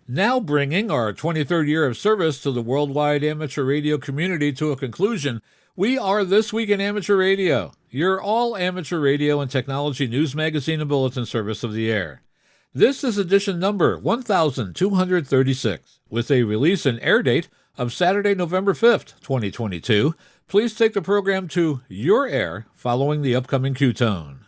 Now bringing our 23rd year of service to the worldwide amateur radio community to a conclusion, we are This Week in Amateur Radio, your all-amateur radio and technology news magazine and bulletin service of the air. This is edition number 1236, with a release and air date of Saturday, November 5th, 2022. Please take the program to your air following the upcoming cue tone.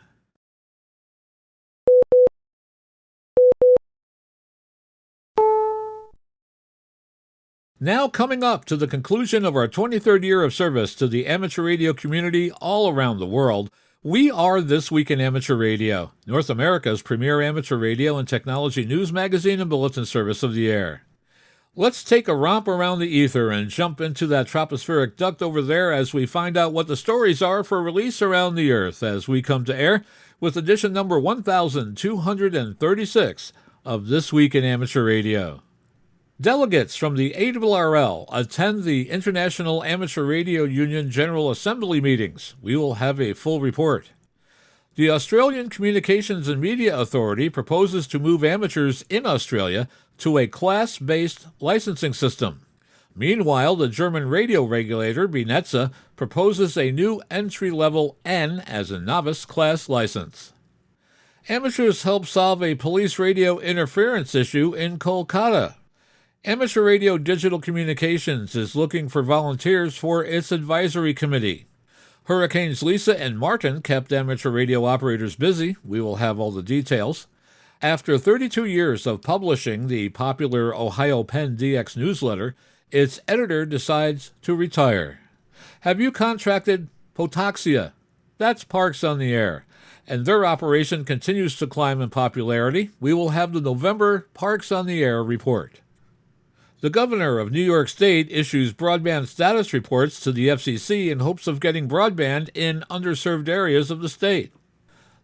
Now coming up to the conclusion of our 23rd year of service to the amateur radio community all around the world, we are This Week in Amateur Radio, North America's premier amateur radio and technology news magazine and bulletin service of the air. Let's take a romp around the ether and jump into that tropospheric duct over there as we find out what the stories are for release around the Earth as we come to air with edition number 1236 of This Week in Amateur Radio. Delegates from the ARRL attend the International Amateur Radio Union General Assembly meetings. We will have a full report. The Australian Communications and Media Authority proposes to move amateurs in Australia to a class-based licensing system. Meanwhile, the German radio regulator, BNetzA, proposes a new entry-level N as a novice class license. Amateurs help solve a police radio interference issue in Kolkata. Amateur Radio Digital Communications is looking for volunteers for its advisory committee. Hurricanes Lisa and Martin kept amateur radio operators busy. We will have all the details. After 32 years of publishing the popular Ohio Penn DX newsletter, its editor decides to retire. Have you contracted potoxia? That's Parks on the Air, and their operation continues to climb in popularity. We will have the November Parks on the Air report. The governor of New York State issues broadband status reports to the FCC in hopes of getting broadband in underserved areas of the state.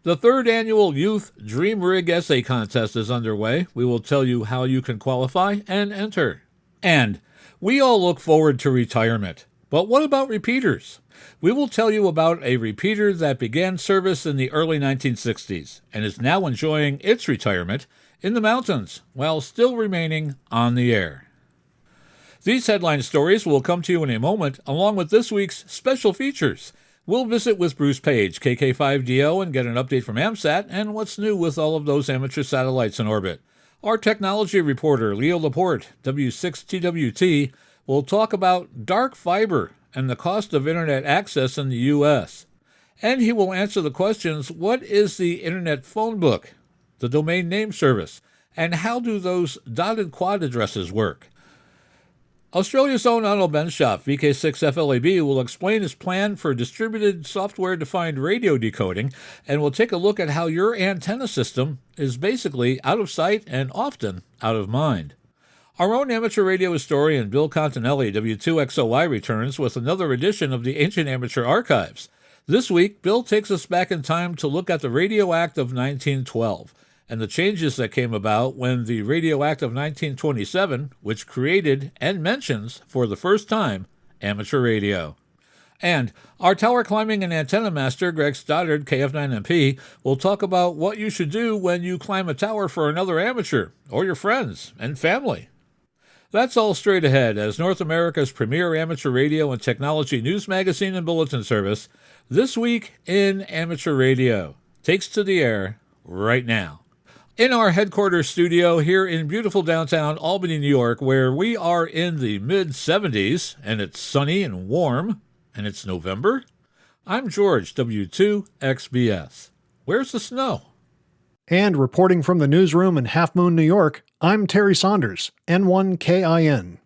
The third annual Youth Dream Rig Essay Contest is underway. We will tell you how you can qualify and enter. And we all look forward to retirement. But what about repeaters? We will tell you about a repeater that began service in the early 1960s and is now enjoying its retirement in the mountains while still remaining on the air. These headline stories will come to you in a moment, along with this week's special features. We'll visit with Bruce Page, KK5DO, and get an update from AMSAT and what's new with all of those amateur satellites in orbit. Our technology reporter, Leo Laporte, W6TWT, will talk about dark fiber and the cost of Internet access in the U.S. And he will answer the questions, what is the Internet phone book, the domain name service, and how do those dotted quad addresses work? Australia's own Onno Benschop, VK6FLAB, will explain his plan for distributed software-defined radio decoding, and will take a look at how your antenna system is basically out of sight and often out of mind. Our own amateur radio historian, Bill Continelli, W2XOY, returns with another edition of the Ancient Amateur Archives. This week, Bill takes us back in time to look at the Radio Act of 1912, and the changes that came about when the Radio Act of 1927, which created and mentions, for the first time, amateur radio. And our tower climbing and antenna master, Greg Stoddard, KF9MP, will talk about what you should do when you climb a tower for another amateur, or your friends and family. That's all straight ahead as North America's premier amateur radio and technology news magazine and bulletin service, This Week in Amateur Radio, takes to the air right now. In our headquarters studio here in beautiful downtown Albany, New York, where we are in the mid-70s, and it's sunny and warm, and it's November, I'm George, W2XBS. Where's the snow? And reporting from the newsroom in Half Moon, New York, I'm Terry Saunders, N1KIN.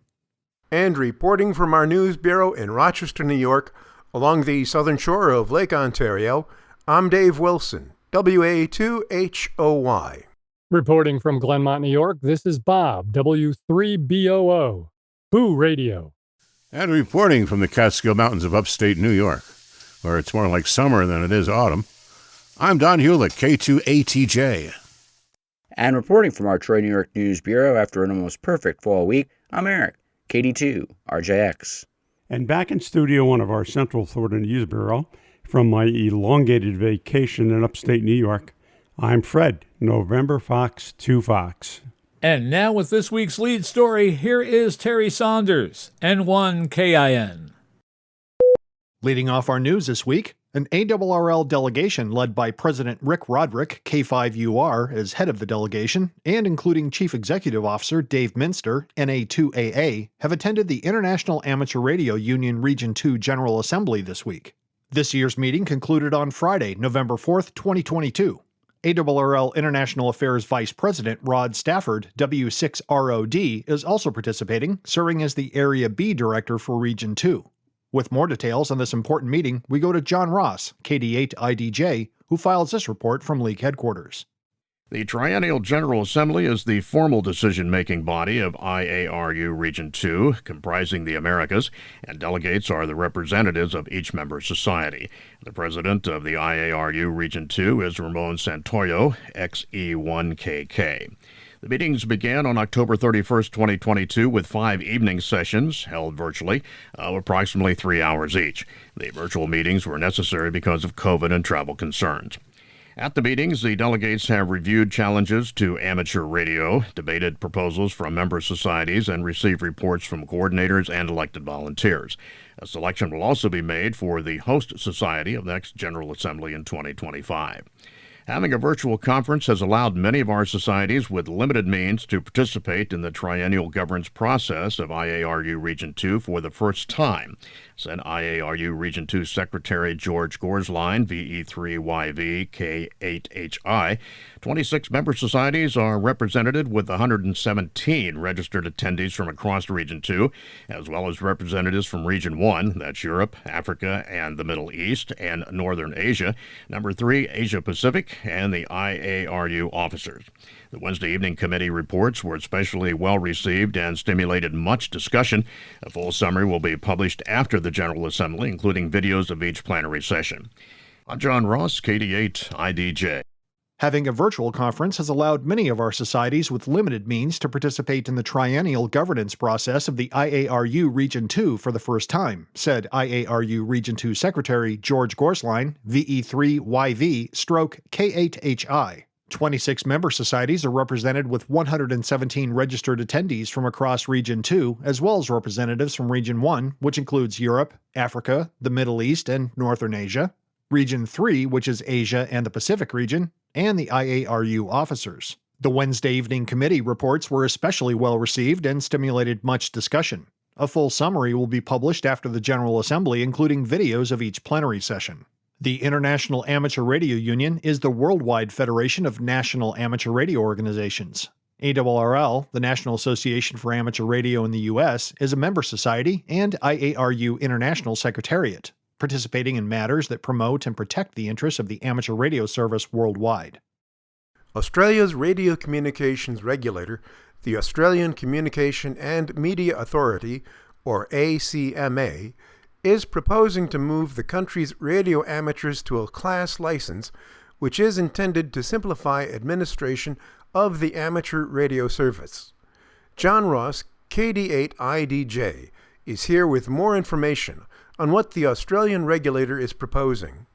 And reporting from our news bureau in Rochester, New York, along the southern shore of Lake Ontario, I'm Dave Wilson, WA2HOY. Reporting from Glenmont, New York, this is Bob, W3BOO, Boo Radio. And reporting from the Catskill Mountains of upstate New York, where it's more like summer than it is autumn, I'm Don Hulick, K2ATJ. And reporting from our Troy, New York News Bureau after an almost perfect fall week, I'm Eric, KD2RJX. And back in Studio 1 of our Central Florida News Bureau, from my elongated vacation in upstate New York, I'm Fred, November Fox 2 Fox. And now with this week's lead story, here is Terry Saunders, N1KIN. Leading off our news this week, an ARRL delegation led by President Rick Roderick, K5UR, as head of the delegation, and including Chief Executive Officer Dave Minster, NA2AA, have attended the International Amateur Radio Union Region 2 General Assembly this week. This year's meeting concluded on Friday, November 4th, 2022. ARRL International Affairs Vice President Rod Stafford, W6ROD, is also participating, serving as the Area B Director for Region 2. With more details on this important meeting, we go to John Ross, KD8IDJ, who files this report from League headquarters. The Triennial General Assembly is the formal decision-making body of IARU Region 2, comprising the Americas, and delegates are the representatives of each member society. The president of the IARU Region 2 is Ramon Santoyo, XE1KK. The meetings began on October 31st, 2022, with 5 evening sessions held virtually of approximately 3 hours each. The virtual meetings were necessary because of COVID and travel concerns. At the meetings, the delegates have reviewed challenges to amateur radio, debated proposals from member societies, and received reports from coordinators and elected volunteers. A selection will also be made for the host society of the next General Assembly in 2025. Having a virtual conference has allowed many of our societies with limited means to participate in the triennial governance process of IARU Region 2 for the first time, said IARU Region 2 Secretary George Gorsline, VE3YV K8HI. 26 member societies are represented with 117 registered attendees from across Region 2, as well as representatives from Region 1, that's Europe, Africa, and the Middle East, and Northern Asia, number 3, Asia Pacific, and the IARU officers. The Wednesday evening committee reports were especially well received and stimulated much discussion. A full summary will be published after the General Assembly, including videos of each plenary session. I'm John Ross, KD8IDJ. Having a virtual conference has allowed many of our societies with limited means to participate in the triennial governance process of the IARU Region 2 for the first time, said IARU Region 2 Secretary George Gorsline, VE3YV/K8HI. 26 member societies are represented with 117 registered attendees from across Region 2, as well as representatives from Region 1, which includes Europe, Africa, the Middle East, and Northern Asia, Region 3, which is Asia and the Pacific region, and the IARU officers. The Wednesday evening committee reports were especially well received and stimulated much discussion. A full summary will be published after the General Assembly, including videos of each plenary session. The International Amateur Radio Union is the worldwide federation of national amateur radio organizations. ARRL, the National Association for Amateur Radio in the U.S., is a member society and IARU International Secretariat, participating in matters that promote and protect the interests of the amateur radio service worldwide. Australia's radio communications regulator, the Australian Communication and Media Authority, or ACMA, is proposing to move the country's radio amateurs to a class license, which is intended to simplify administration of the amateur radio service. John Ross, KD8IDJ, is here with more information on what the Australian regulator is proposing.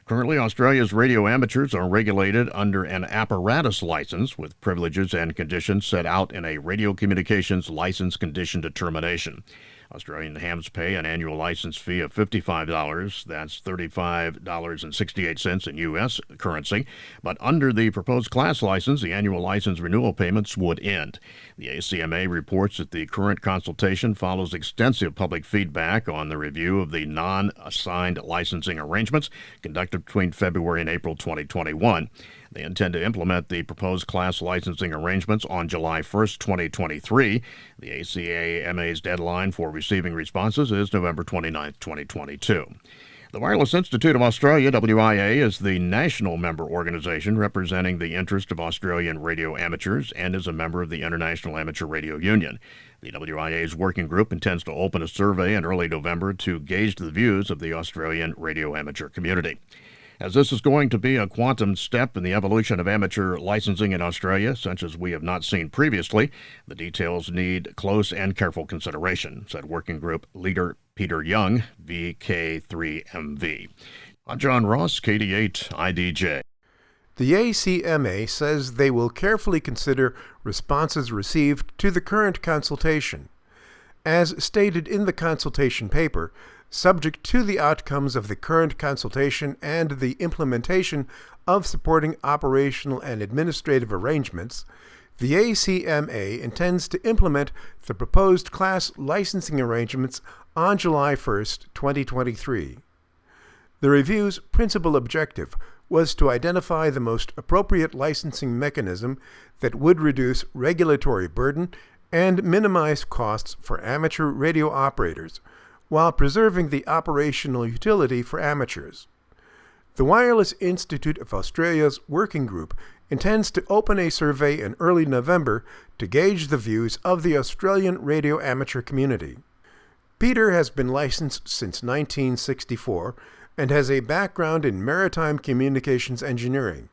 Currently, Australia's radio amateurs are regulated under an apparatus license with privileges and conditions set out in a radio communications license condition determination. Australian hams pay an annual license fee of $55, that's $35.68 in U.S. currency, but under the proposed class license, the annual license renewal payments would end. The ACMA reports that the current consultation follows extensive public feedback on the review of the non-assigned licensing arrangements conducted between February and April 2021. They intend to implement the proposed class licensing arrangements on July 1st, 2023. The ACMA's deadline for receiving responses is November 29th, 2022. The Wireless Institute of Australia, WIA, is the national member organization representing the interest of Australian radio amateurs and is a member of the International Amateur Radio Union. The WIA's working group intends to open a survey in early November to gauge the views of the Australian radio amateur community. As this is going to be a quantum step in the evolution of amateur licensing in Australia, such as we have not seen previously, the details need close and careful consideration, said Working Group leader Peter Young, VK3MV. I'm John Ross, KD8IDJ. The ACMA says they will carefully consider responses received to the current consultation. As stated in the consultation paper, subject to the outcomes of the current consultation and the implementation of supporting operational and administrative arrangements, the ACMA intends to implement the proposed class licensing arrangements on July 1, 2023. The review's principal objective was to identify the most appropriate licensing mechanism that would reduce regulatory burden and minimize costs for amateur radio operators, while preserving the operational utility for amateurs. The Wireless Institute of Australia's working group intends to open a survey in early November to gauge the views of the Australian radio amateur community. Peter has been licensed since 1964 and has a background in maritime communications engineering.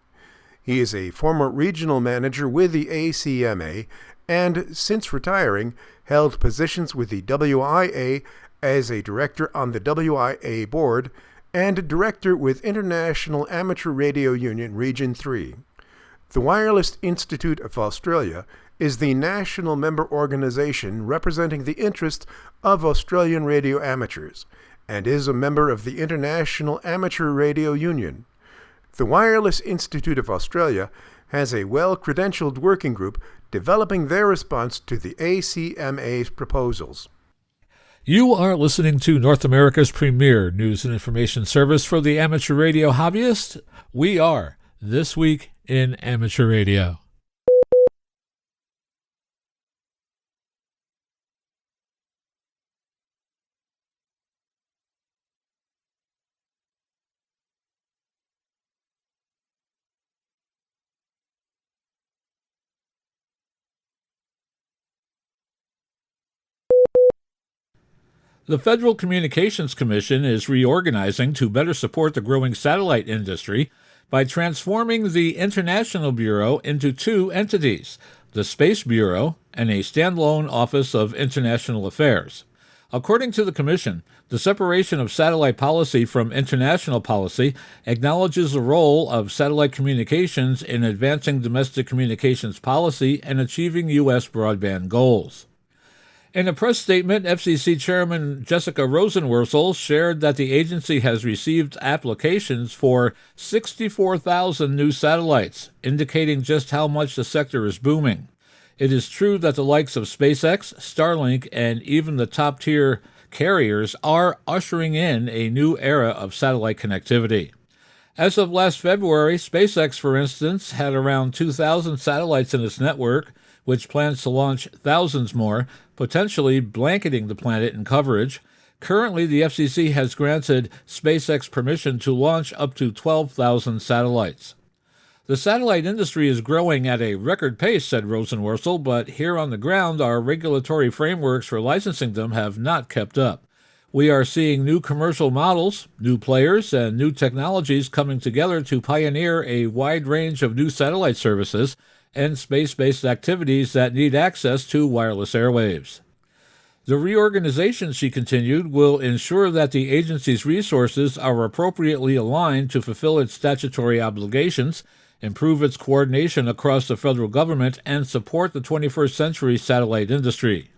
He is a former regional manager with the ACMA and, since retiring, held positions with the WIA as a director on the WIA board and director with International Amateur Radio Union Region 3. The Wireless Institute of Australia is the national member organization representing the interests of Australian radio amateurs, and is a member of the International Amateur Radio Union. The Wireless Institute of Australia has a well-credentialed working group developing their response to the ACMA's proposals. You are listening to North America's premier news and information service for the amateur radio hobbyist. We are This Week in Amateur Radio. The Federal Communications Commission is reorganizing to better support the growing satellite industry by transforming the International Bureau into two entities, the Space Bureau and a standalone Office of International Affairs. According to the Commission, the separation of satellite policy from international policy acknowledges the role of satellite communications in advancing domestic communications policy and achieving U.S. broadband goals. In a press statement, FCC Chairman Jessica Rosenworcel shared that the agency has received applications for 64,000 new satellites, indicating just how much the sector is booming. It is true that the likes of SpaceX, Starlink, and even the top-tier carriers are ushering in a new era of satellite connectivity. As of last February, SpaceX, for instance, had around 2,000 satellites in its network, which plans to launch thousands more, potentially blanketing the planet in coverage. Currently, the FCC has granted SpaceX permission to launch up to 12,000 satellites. The satellite industry is growing at a record pace, said Rosenworcel, but here on the ground, our regulatory frameworks for licensing them have not kept up. We are seeing new commercial models, new players, and new technologies coming together to pioneer a wide range of new satellite services and space-based activities that need access to wireless airwaves. The reorganization, she continued, will ensure that the agency's resources are appropriately aligned to fulfill its statutory obligations, improve its coordination across the federal government, and support the 21st century satellite industry.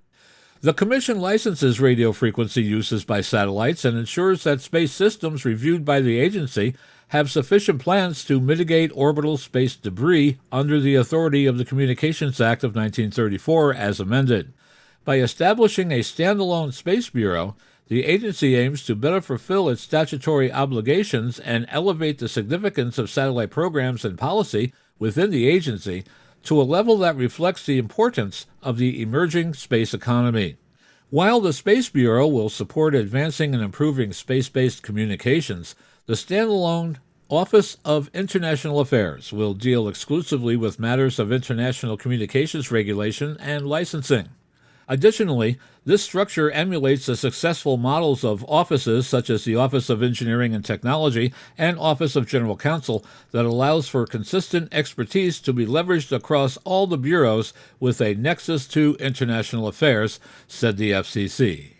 The Commission licenses radio frequency uses by satellites and ensures that space systems reviewed by the agency have sufficient plans to mitigate orbital space debris under the authority of the Communications Act of 1934 as amended. By establishing a standalone Space Bureau, the agency aims to better fulfill its statutory obligations and elevate the significance of satellite programs and policy within the agency to a level that reflects the importance of the emerging space economy. While the Space Bureau will support advancing and improving space-based communications, the standalone Office of International Affairs will deal exclusively with matters of international communications regulation and licensing. Additionally, this structure emulates the successful models of offices such as the Office of Engineering and Technology and Office of General Counsel that allows for consistent expertise to be leveraged across all the bureaus with a nexus to international affairs, said the FCC.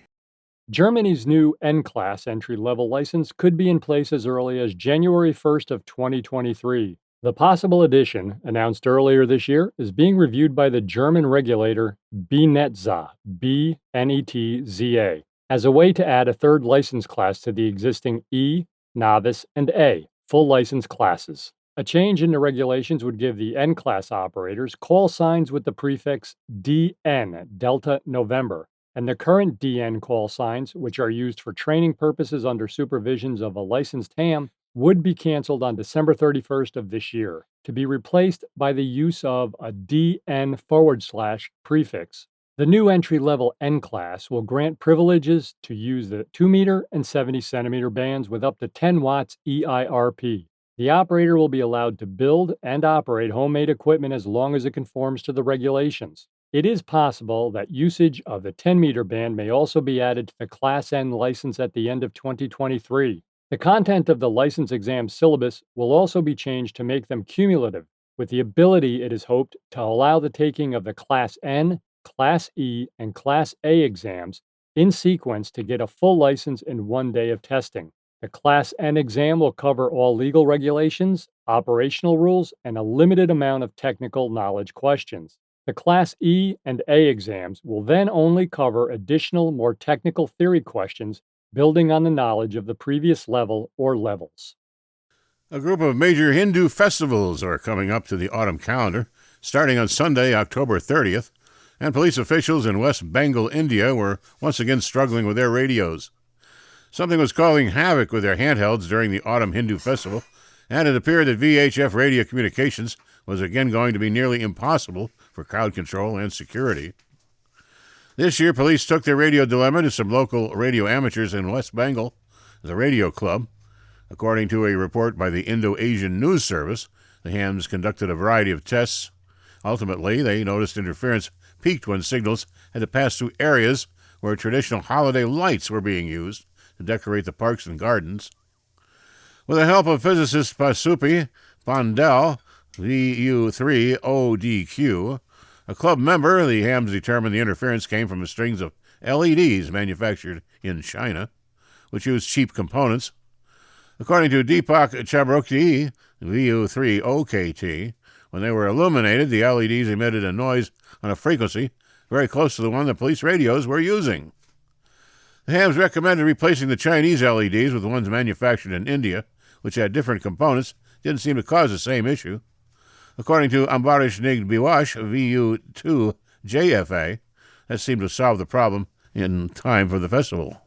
Germany's new N-Class entry-level license could be in place as early as January 1st of 2023. The possible addition, announced earlier this year, is being reviewed by the German regulator BNetzA, B-N-E-T-Z-A, as a way to add a third license class to the existing E, Novice, and A, full license classes. A change in the regulations would give the N-class operators call signs with the prefix DN, Delta November, and the current DN call signs, which are used for training purposes under supervisions of a licensed ham, would be canceled on December 31st of this year, to be replaced by the use of a DN /prefix. The new entry-level N class will grant privileges to use the 2-meter and 70-centimeter bands with up to 10 watts EIRP. The operator will be allowed to build and operate homemade equipment as long as it conforms to the regulations. It is possible that usage of the 10-meter band may also be added to the Class N license at the end of 2023. The content of the license exam syllabus will also be changed to make them cumulative, with the ability, it is hoped, to allow the taking of the Class N, Class E, and Class A exams in sequence to get a full license in one day of testing. The Class N exam will cover all legal regulations, operational rules, and a limited amount of technical knowledge questions. The Class E and A exams will then only cover additional, more technical theory questions building on the knowledge of the previous level or levels. A group of major Hindu festivals are coming up to the autumn calendar, starting on Sunday, October 30th, and police officials in West Bengal, India, were once again struggling with their radios. Something was causing havoc with their handhelds during the Autumn Hindu Festival, and it appeared that VHF radio communications was again going to be nearly impossible for crowd control and security. This year, police took their radio dilemma to some local radio amateurs in West Bengal, the Radio Club. According to a report by the Indo-Asian News Service, the hams conducted a variety of tests. Ultimately, they noticed interference peaked when signals had to pass through areas where traditional holiday lights were being used to decorate the parks and gardens. With the help of physicist Pasupi Pandel, VU3ODQ, a club member, the hams determined the interference came from the strings of LEDs manufactured in China, which use cheap components. According to Deepak Chabrokti, VU3OKT, when they were illuminated, the LEDs emitted a noise on a frequency very close to the one the police radios were using. The hams recommended replacing the Chinese LEDs with the ones manufactured in India, which had different components, didn't seem to cause the same issue. According to Ambarish Nigd Biwash, VU2JFA, that seemed to solve the problem in time for the festival.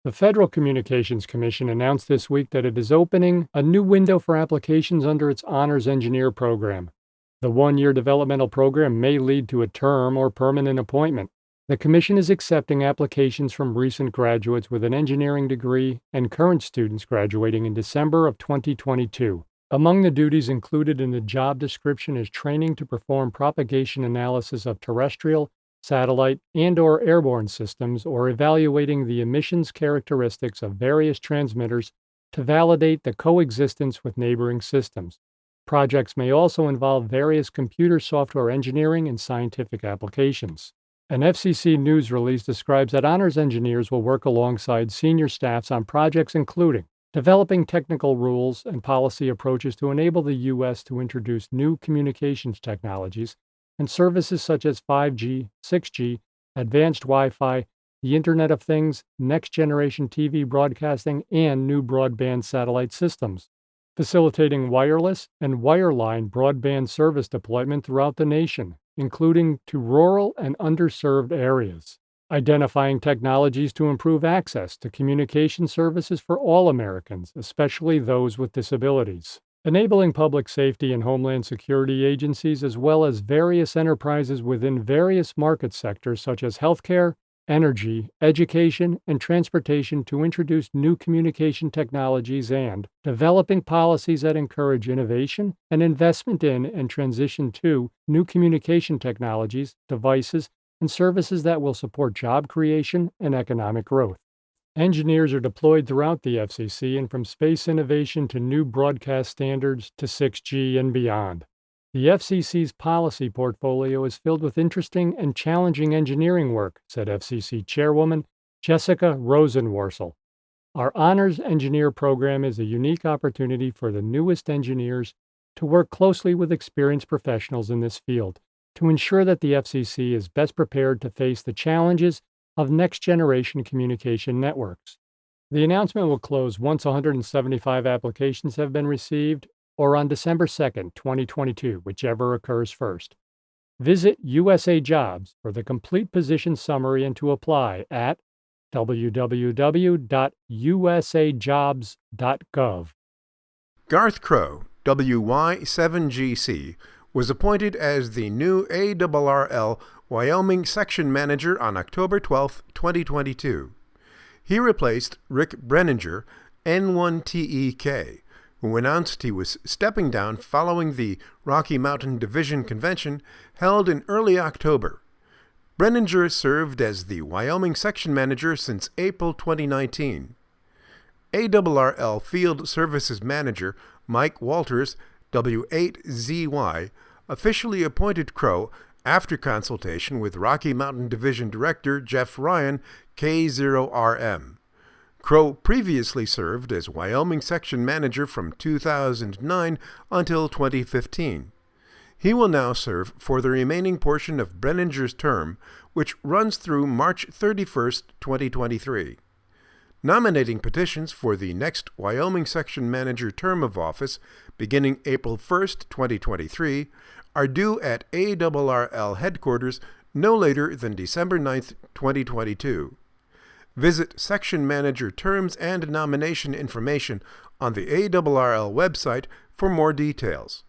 The Federal Communications Commission announced this week that it is opening a new window for applications under its Honors Engineer program. The one-year developmental program may lead to a term or permanent appointment. The Commission is accepting applications from recent graduates with an engineering degree and current students graduating in December of 2022. Among the duties included in the job description is training to perform propagation analysis of terrestrial, satellite, and/or airborne systems, or evaluating the emissions characteristics of various transmitters to validate the coexistence with neighboring systems. Projects may also involve various computer software engineering and scientific applications. An FCC news release describes that honors engineers will work alongside senior staffs on projects including developing technical rules and policy approaches to enable the U.S. to introduce new communications technologies and services such as 5G, 6G, advanced Wi-Fi, the Internet of Things, next-generation TV broadcasting, and new broadband satellite systems, facilitating wireless and wireline broadband service deployment throughout the nation, including to rural and underserved areas, identifying technologies to improve access to communication services for all Americans, especially those with disabilities, enabling public safety and homeland security agencies as well as various enterprises within various market sectors such as healthcare, energy, education, and transportation to introduce new communication technologies and developing policies that encourage innovation and investment in and transition to new communication technologies, devices, and services that will support job creation and economic growth. Engineers are deployed throughout the FCC and from space innovation to new broadcast standards to 6G and beyond. The FCC's policy portfolio is filled with interesting and challenging engineering work, said FCC Chairwoman Jessica Rosenworcel. Our Honors Engineer program is a unique opportunity for the newest engineers to work closely with experienced professionals in this field to ensure that the FCC is best prepared to face the challenges of next-generation communication networks. The announcement will close once 175 applications have been received or on December 2nd, 2022, whichever occurs first. Visit USA Jobs for the complete position summary and to apply at www.usajobs.gov. Garth Crow, WY7GC, was appointed as the new ARRL Wyoming Section Manager on October 12, 2022. He replaced Rick Brenninger, N1TEK, who announced he was stepping down following the Rocky Mountain Division Convention held in early October. Brenninger served as the Wyoming Section Manager since April 2019. ARRL Field Services Manager Mike Walters, W8ZY, officially appointed Crow after consultation with Rocky Mountain Division Director Jeff Ryan, K0RM. Crow previously served as Wyoming Section Manager from 2009 until 2015. He will now serve for the remaining portion of Brenninger's term, which runs through March 31, 2023. Nominating petitions for the next Wyoming Section Manager term of office, beginning April 1, 2023, are due at ARRL headquarters no later than December 9, 2022. Visit Section Manager terms and nomination information on the ARRL website for more details.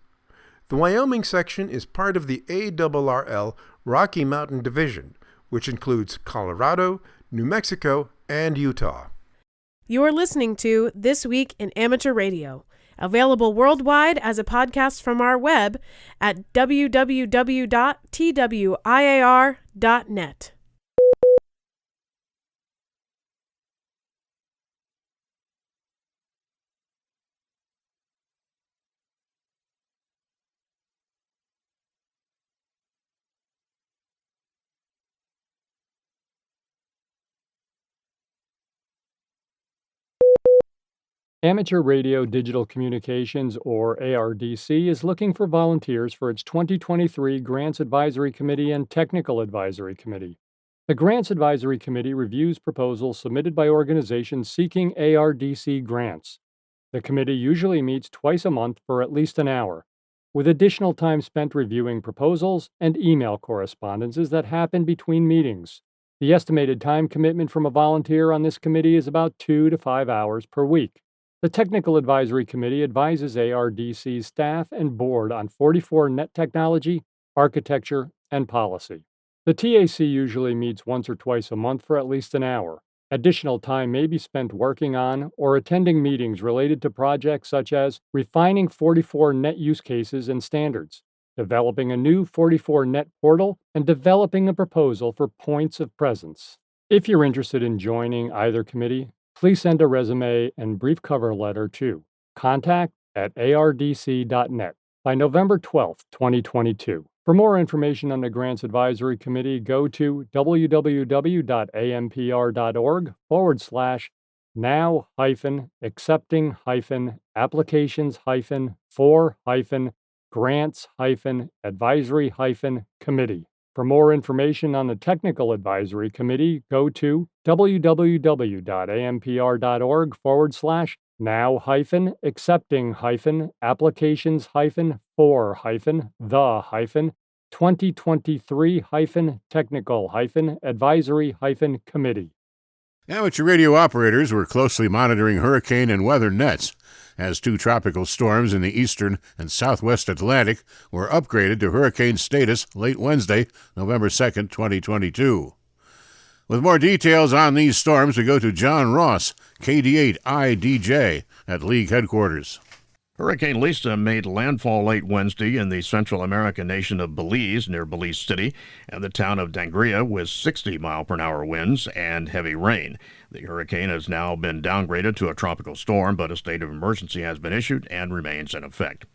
The Wyoming section is part of the ARRL Rocky Mountain Division, which includes Colorado, New Mexico, and Utah. You're listening to This Week in Amateur Radio, available worldwide as a podcast from our web at www.twiar.net. Amateur Radio Digital Communications, or ARDC, is looking for volunteers for its 2023 Grants Advisory Committee and Technical Advisory Committee. The Grants Advisory Committee reviews proposals submitted by organizations seeking ARDC grants. The committee usually meets twice a month for at least an hour, with additional time spent reviewing proposals and email correspondences that happen between meetings. The estimated time commitment from a volunteer on this committee is about 2 to 5 hours per week. The Technical Advisory Committee advises ARDC's staff and board on 44net technology, architecture, and policy. The TAC usually meets once or twice a month for at least an hour. Additional time may be spent working on or attending meetings related to projects such as refining 44net use cases and standards, developing a new 44net portal, and developing a proposal for points of presence. If you're interested in joining either committee, please send a resume and brief cover letter to contact@ardc.net by November 12, 2022. For more information on the Grants Advisory Committee, go to www.ampr.org/now-accepting-for-grants-advisory-committee. For more information on the Technical Advisory Committee, go to www.ampr.org/now-accepting-for-the-2023-technical-advisory-committee. Amateur radio operators were closely monitoring hurricane and weather nets as 2 tropical storms in the eastern and southwest Atlantic were upgraded to hurricane status late Wednesday, November 2nd, 2022. With more details on these storms, we go to John Ross, KD8IDJ, at League headquarters. Hurricane Lisa made landfall late Wednesday in the Central American nation of Belize, near Belize City, and the town of Dangria, with 60-mile-per-hour winds and heavy rain. The hurricane has now been downgraded to a tropical storm, but a state of emergency has been issued and remains in effect.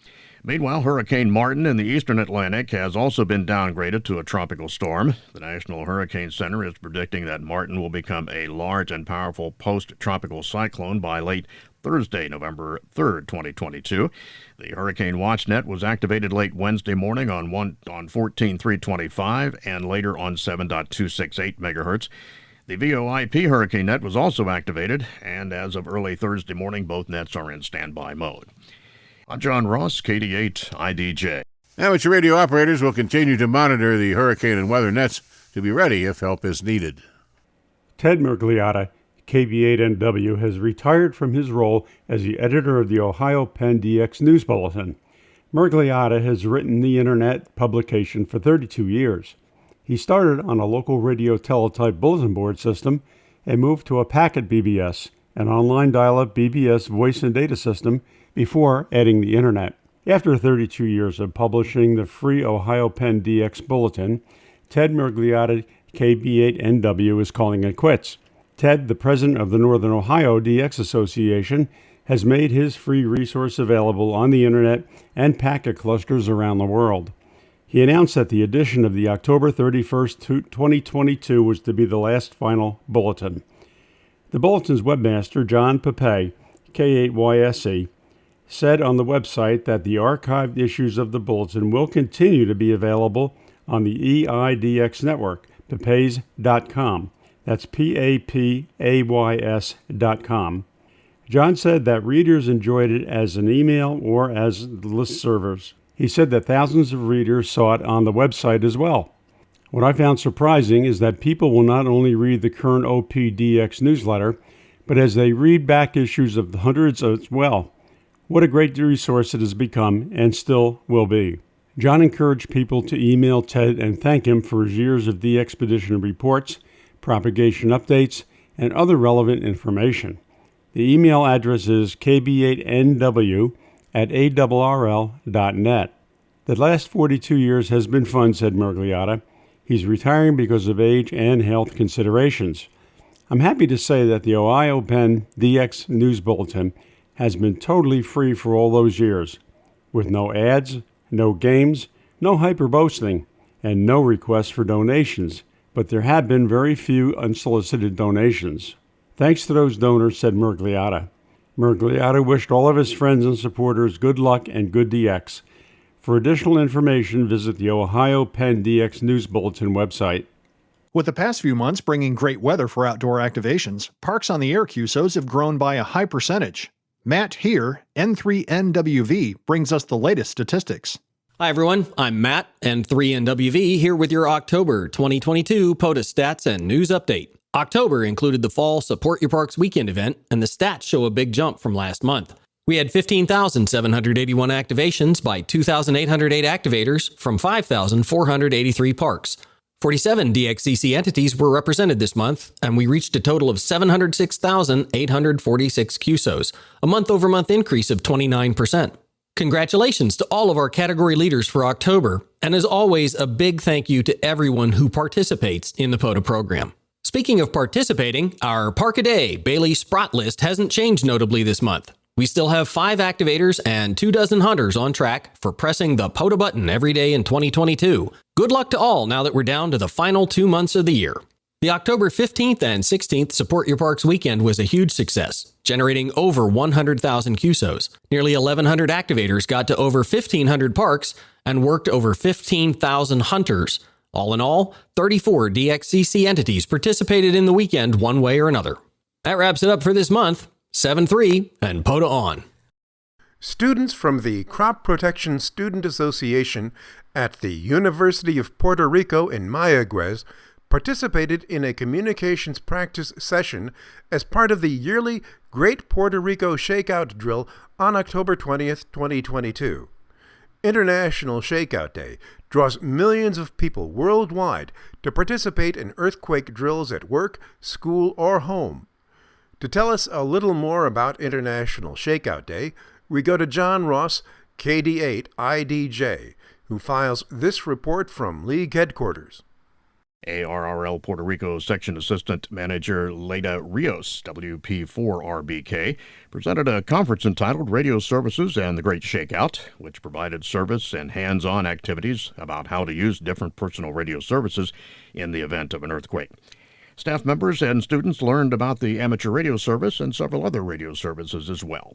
Meanwhile, Hurricane Martin in the eastern Atlantic has also been downgraded to a tropical storm. The National Hurricane Center is predicting that Martin will become a large and powerful post-tropical cyclone by late Thursday, November 3rd, 2022. The Hurricane Watch Net was activated late Wednesday morning on 14.325 and later on 7.268 megahertz. The VoIP Hurricane Net was also activated, and as of early Thursday morning, both nets are in standby mode. I'm John Ross, KD8 IDJ. Amateur radio operators will continue to monitor the hurricane and weather nets to be ready if help is needed. Ted Mergliata, KV8NW, has retired from his role as the editor of the Ohio Penn DX News Bulletin. Mergliata has written the Internet publication for 32 years. He started on a local radio teletype bulletin board system and moved to a packet BBS, an online dial-up BBS voice and data system, before adding the Internet. After 32 years of publishing the free Ohio Penn DX Bulletin, Ted Mergliata, KB8NW, is calling it quits. Ted, the president of the Northern Ohio DX Association, has made his free resource available on the Internet and packet clusters around the world. He announced that the edition of the October 31st, 2022 was to be the last final bulletin. The bulletin's webmaster, John Pepe, K8YSE, said on the website that the archived issues of the bulletin will continue to be available on the EIDX network, papays.com. That's PAPAYS.com. John said that readers enjoyed it as an email or as list servers. He said that thousands of readers saw it on the website as well. What I found surprising is that people will not only read the current OPDX newsletter, but as they read back issues of the hundreds as well. What a great resource it has become and still will be. John encouraged people to email Ted and thank him for his years of the expedition reports, propagation updates, and other relevant information. The email address is kb8nw@arrl.net. The last 42 years has been fun, said Mergliata. He's retiring because of age and health considerations. I'm happy to say that the Ohio Penn DX News Bulletin has been totally free for all those years, with no ads, no games, no hyper-boasting, and no requests for donations, but there have been very few unsolicited donations. Thanks to those donors, said Mergliata. Mergliata wished all of his friends and supporters good luck and good DX. For additional information, visit the Ohio Penn DX News Bulletin website. With the past few months bringing great weather for outdoor activations, parks on the air QSOs have grown by a high percentage. Matt here, N3NWV, brings us the latest statistics. Hi everyone, I'm Matt, N3NWV, here with your October 2022 POTUS stats and news update. October included the fall Support Your Parks weekend event, and the stats show a big jump from last month. We had 15,781 activations by 2,808 activators from 5,483 parks. 47 DXCC entities were represented this month, and we reached a total of 706,846 QSOs, a month-over-month increase of 29%. Congratulations to all of our category leaders for October, and as always, a big thank you to everyone who participates in the POTA program. Speaking of participating, our Park a Day Bailey Sprott list hasn't changed notably this month. We still have 5 activators and 24 hunters on track for pressing the POTA button every day in 2022. Good luck to all now that we're down to the final 2 months of the year. The October 15th and 16th Support Your Parks weekend was a huge success, generating over 100,000 QSOs. Nearly 1,100 activators got to over 1,500 parks and worked over 15,000 hunters. All in all, 34 DXCC entities participated in the weekend one way or another. That wraps it up for this month. 7-3 and POTA on. Students from the Crop Protection Student Association at the University of Puerto Rico in Mayagüez participated in a communications practice session as part of the yearly Great Puerto Rico Shakeout Drill on October 20th, 2022. International Shakeout Day draws millions of people worldwide to participate in earthquake drills at work, school, or home. To tell us a little more about International Shakeout Day, we go to John Ross, KD8 IDJ, who files this report from League headquarters. ARRL Puerto Rico Section Assistant Manager Leda Rios, WP4RBK, presented a conference entitled Radio Services and the Great Shakeout, which provided service and hands-on activities about how to use different personal radio services in the event of an earthquake. Staff members and students learned about the amateur radio service and several other radio services as well.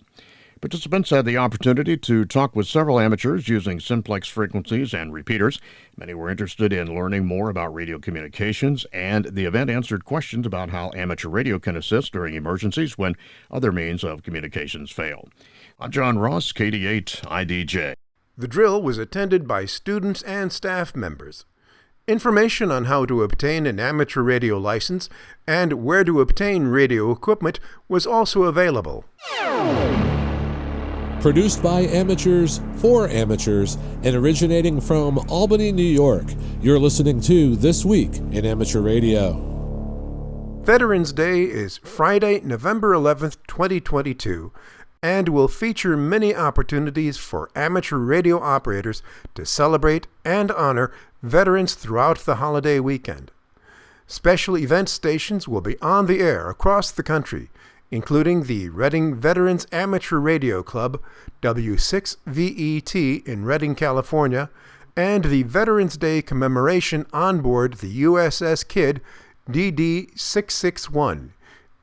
Participants had the opportunity to talk with several amateurs using simplex frequencies and repeaters. Many were interested in learning more about radio communications, and the event answered questions about how amateur radio can assist during emergencies when other means of communications fail. I'm John Ross, KD8 IDJ. The drill was attended by students and staff members. Information on how to obtain an amateur radio license and where to obtain radio equipment was also available. Produced by amateurs, for amateurs, and originating from Albany, New York, you're listening to This Week in Amateur Radio. Veterans Day is Friday, November 11th, 2022, and will feature many opportunities for amateur radio operators to celebrate and honor veterans throughout the holiday weekend. Special event stations will be on the air across the country, including the Reading Veterans Amateur Radio Club, W6VET in Redding, California, and the Veterans Day commemoration on board the USS Kidd DD-661,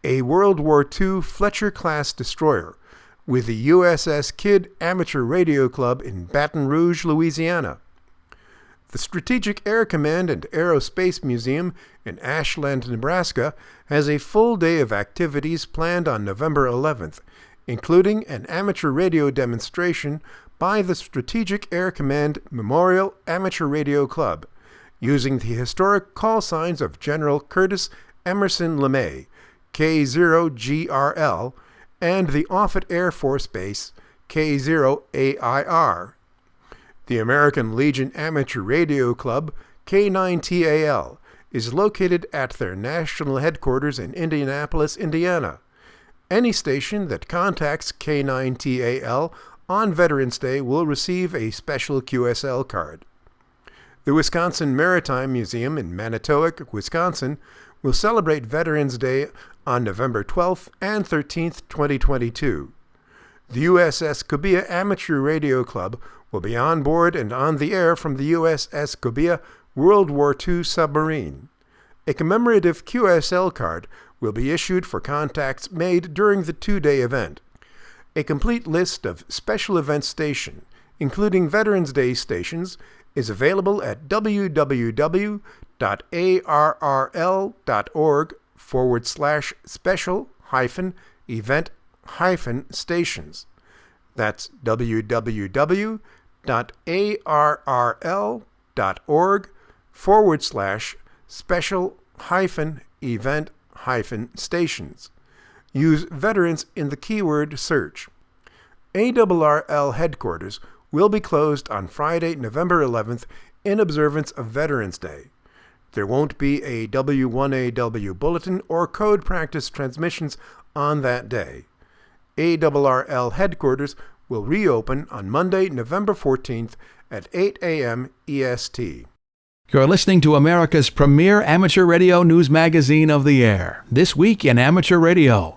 a World War II Fletcher-class destroyer, with the USS Kidd Amateur Radio Club in Baton Rouge, Louisiana. The Strategic Air Command and Aerospace Museum in Ashland, Nebraska, has a full day of activities planned on November 11th, including an amateur radio demonstration by the Strategic Air Command Memorial Amateur Radio Club, using the historic call signs of General Curtis Emerson LeMay, K0GRL, and the Offutt Air Force Base, K0AIR. The American Legion Amateur Radio Club, K9TAL, is located at their national headquarters in Indianapolis, Indiana. Any station that contacts K9TAL on Veterans Day will receive a special QSL card. The Wisconsin Maritime Museum in Manitowoc, Wisconsin, will celebrate Veterans Day on November 12th and 13th, 2022. The USS Cobia Amateur Radio Club will be on board and on the air from the USS Cobia World War II submarine. A commemorative QSL card will be issued for contacts made during the two-day event. A complete list of special event stations, including Veterans Day stations, is available at www.arrl.org/special-event-stations. That's www.arrl.org/special-event-stations. Use veterans in the keyword search. ARRL headquarters will be closed on Friday, November 11th in observance of Veterans Day. There won't be a W1AW bulletin or code practice transmissions on that day. ARRL headquarters will reopen on Monday, November 14th at 8 a.m. EST. You're listening to America's premier amateur radio news magazine of the air, This Week in Amateur Radio.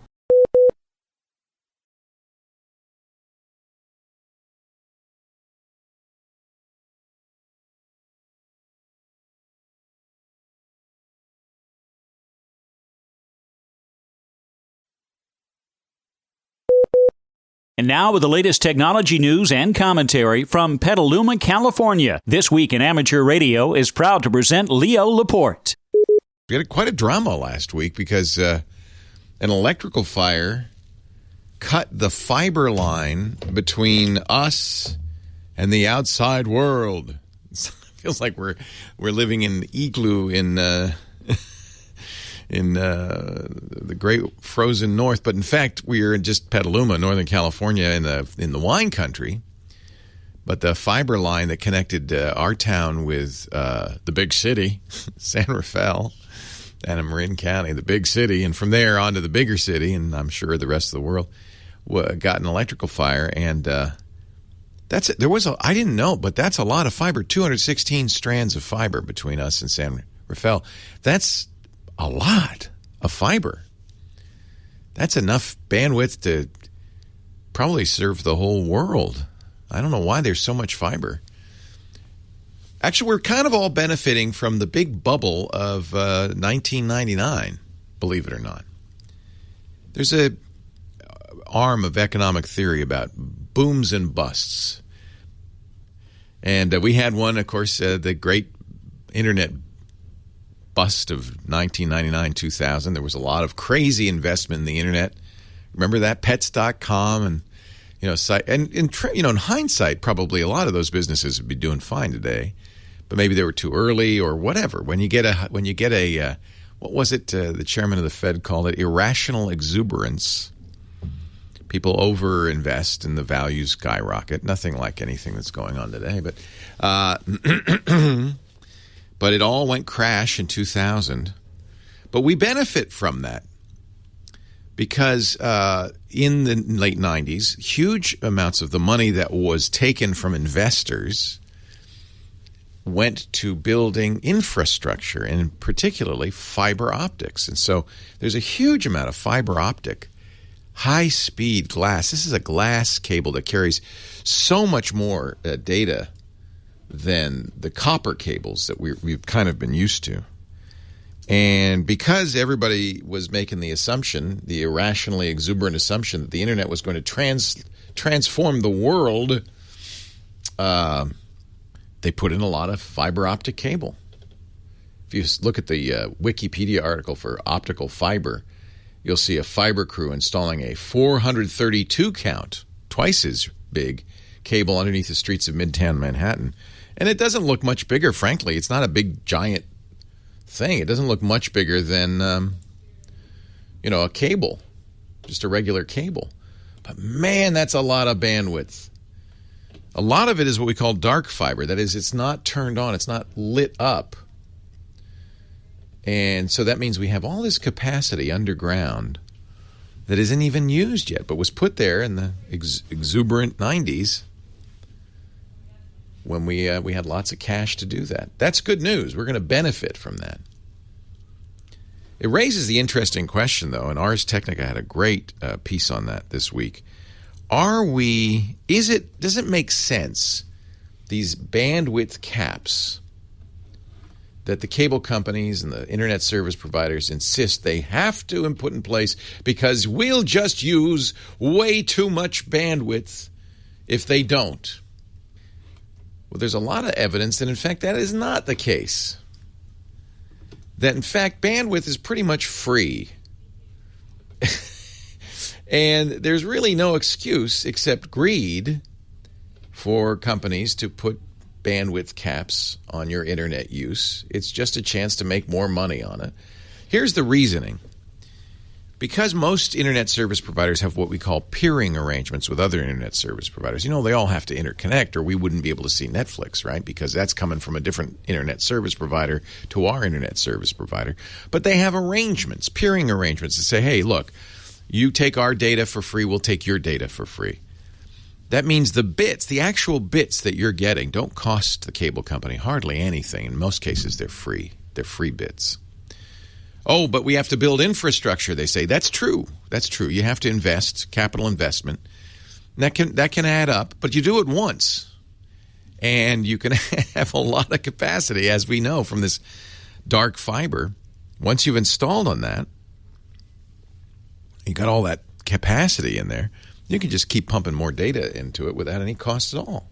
And now with the latest technology news and commentary from Petaluma, California. This Week in Amateur Radio is proud to present Leo Laporte. We had quite a drama last week because an electrical fire cut the fiber line between us and the outside world. It feels like we're living in an igloo in the great frozen north, but in fact we are in just Petaluma, Northern California, in the wine country. But the fiber line that connected our town with the big city, San Rafael, and Marin County, the big city, and from there on to the bigger city, and I'm sure the rest of the world, got an electrical fire, and that's it. I didn't know, but that's a lot of fiber. 216 strands of fiber between us and San Rafael. That's a lot of fiber. That's enough bandwidth to probably serve the whole world. I don't know why there's so much fiber. Actually, we're kind of all benefiting from the big bubble of 1999, believe it or not. There's a arm of economic theory about booms and busts. And we had one, of course, the great internet bust of 1999-2000. There was a lot of crazy investment in the internet. Remember that? Pets.com and in hindsight, probably a lot of those businesses would be doing fine today, but maybe they were too early or whatever. When you get a what was it? The chairman of the Fed called it irrational exuberance. People overinvest and the values skyrocket. Nothing like anything that's going on today, but but it all went crash in 2000. But we benefit from that because in the late 90s, huge amounts of the money that was taken from investors went to building infrastructure, and particularly fiber optics. And so there's a huge amount of fiber optic, high-speed glass. This is a glass cable that carries so much more data than the copper cables that we've kind of been used to. And because everybody was making the assumption, the irrationally exuberant assumption that the internet was going to transform the world, they put in a lot of fiber optic cable. If you look at the Wikipedia article for optical fiber, you'll see a fiber crew installing a 432 count, twice as big, cable underneath the streets of Midtown Manhattan. And it doesn't look much bigger, frankly. It's not a big, giant thing. It doesn't look much bigger than, a cable, just a regular cable. But, man, that's a lot of bandwidth. A lot of it is what we call dark fiber. That is, it's not turned on. It's not lit up. And so that means we have all this capacity underground that isn't even used yet, but was put there in the exuberant 90s when we had lots of cash to do that. That's good news. We're going to benefit from that. It raises the interesting question, though, and Ars Technica had a great piece on that this week. Does it make sense, these bandwidth caps that the cable companies and the internet service providers insist they have to put in place because we'll just use way too much bandwidth if they don't? Well, there's a lot of evidence that, in fact, that is not the case. That, in fact, bandwidth is pretty much free. And there's really no excuse except greed for companies to put bandwidth caps on your internet use. It's just a chance to make more money on it. Here's the reasoning. Because most internet service providers have what we call peering arrangements with other internet service providers. They all have to interconnect or we wouldn't be able to see Netflix, right? Because that's coming from a different internet service provider to our internet service provider. But they have arrangements, peering arrangements that say, hey, look, you take our data for free, we'll take your data for free. That means the actual bits that you're getting don't cost the cable company hardly anything. In most cases, they're free. They're free bits. Oh, but we have to build infrastructure, they say. That's true. That's true. You have to invest, capital investment. That can add up, but you do it once. And you can have a lot of capacity, as we know from this dark fiber. Once you've installed on that, you got all that capacity in there, you can just keep pumping more data into it without any cost at all.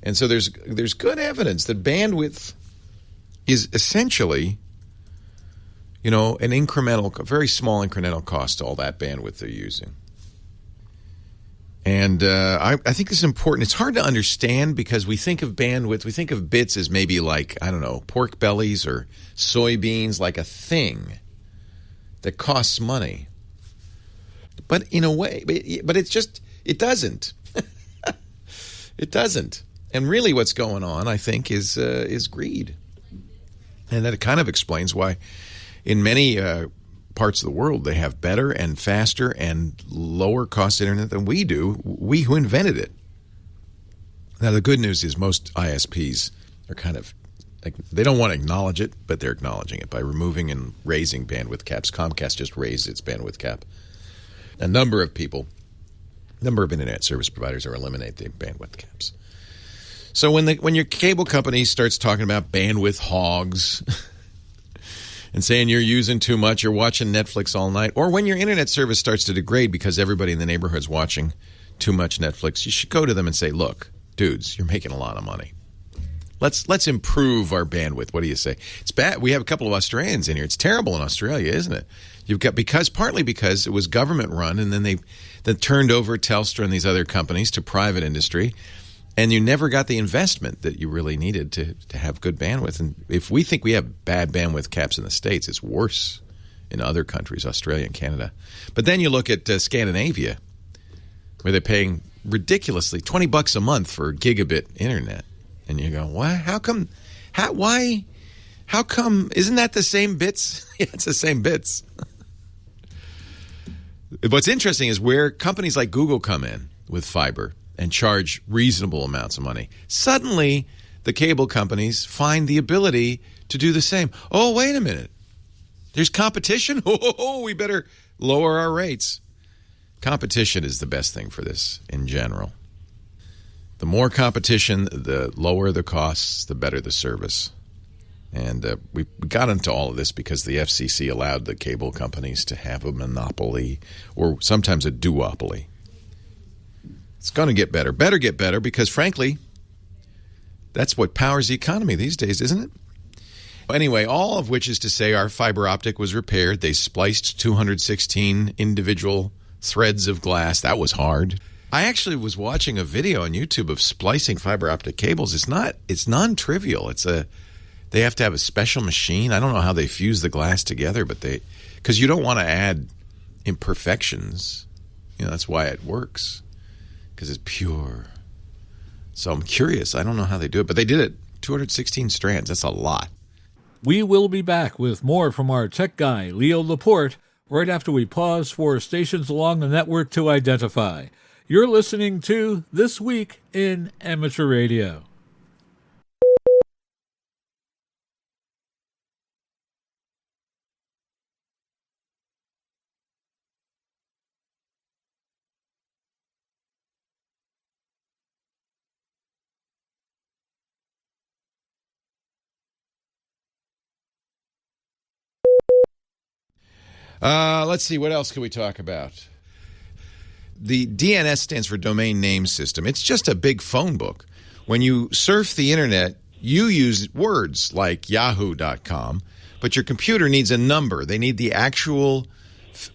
And so there's good evidence that bandwidth is essentially, an incremental, very small incremental cost to all that bandwidth they're using. And I think this is important. It's hard to understand because we think of bandwidth, we think of bits as maybe like, pork bellies or soybeans, like a thing that costs money. But in a way, but it doesn't. It doesn't. And really what's going on, I think, is greed. And that kind of explains why in many parts of the world they have better and faster and lower cost internet than we do, we who invented it. Now, the good news is most ISPs are kind of they don't want to acknowledge it, but they're acknowledging it by removing and raising bandwidth caps. Comcast just raised its bandwidth cap. A number of internet service providers are eliminating the bandwidth caps. So when your cable company starts talking about bandwidth hogs and saying you're using too much, you're watching Netflix all night, or when your internet service starts to degrade because everybody in the neighborhood's watching too much Netflix, you should go to them and say, look, dudes, you're making a lot of money. Let's improve our bandwidth. What do you say? It's bad. We have a couple of Australians in here. It's terrible in Australia, isn't it? You've got partly because it was government run, and then they turned over Telstra and these other companies to private industry, and you never got the investment that you really needed to have good bandwidth. And if we think we have bad bandwidth caps in the States, it's worse in other countries, Australia and Canada. But then you look at Scandinavia, where they're paying ridiculously $20 a month for gigabit internet. And you go, why? How come? Why? How come? Isn't that the same bits? Yeah, it's the same bits. What's interesting is where companies like Google come in with fiber and charge reasonable amounts of money. Suddenly, the cable companies find the ability to do the same. Oh, wait a minute. There's competition? Oh, we better lower our rates. Competition is the best thing for this in general. The more competition, the lower the costs, the better the service. And we got into all of this because the FCC allowed the cable companies to have a monopoly or sometimes a duopoly. It's going to get better. Better get better because, frankly, that's what powers the economy these days, isn't it? Anyway, all of which is to say our fiber optic was repaired. They spliced 216 individual threads of glass. That was hard. I actually was watching a video on YouTube of splicing fiber optic cables. It's non-trivial. They have to have a special machine. I don't know how they fuse the glass together, but because you don't want to add imperfections. That's why it works, because it's pure. So I'm curious. I don't know how they do it, but they did it. 216 strands. That's a lot. We will be back with more from our tech guy, Leo Laporte, right after we pause for stations along the network to identify. You're listening to This Week in Amateur Radio. Let's see. What else can we talk about? The DNS stands for Domain Name System. It's just a big phone book. When you surf the internet, you use words like yahoo.com, but your computer needs a number. They need the actual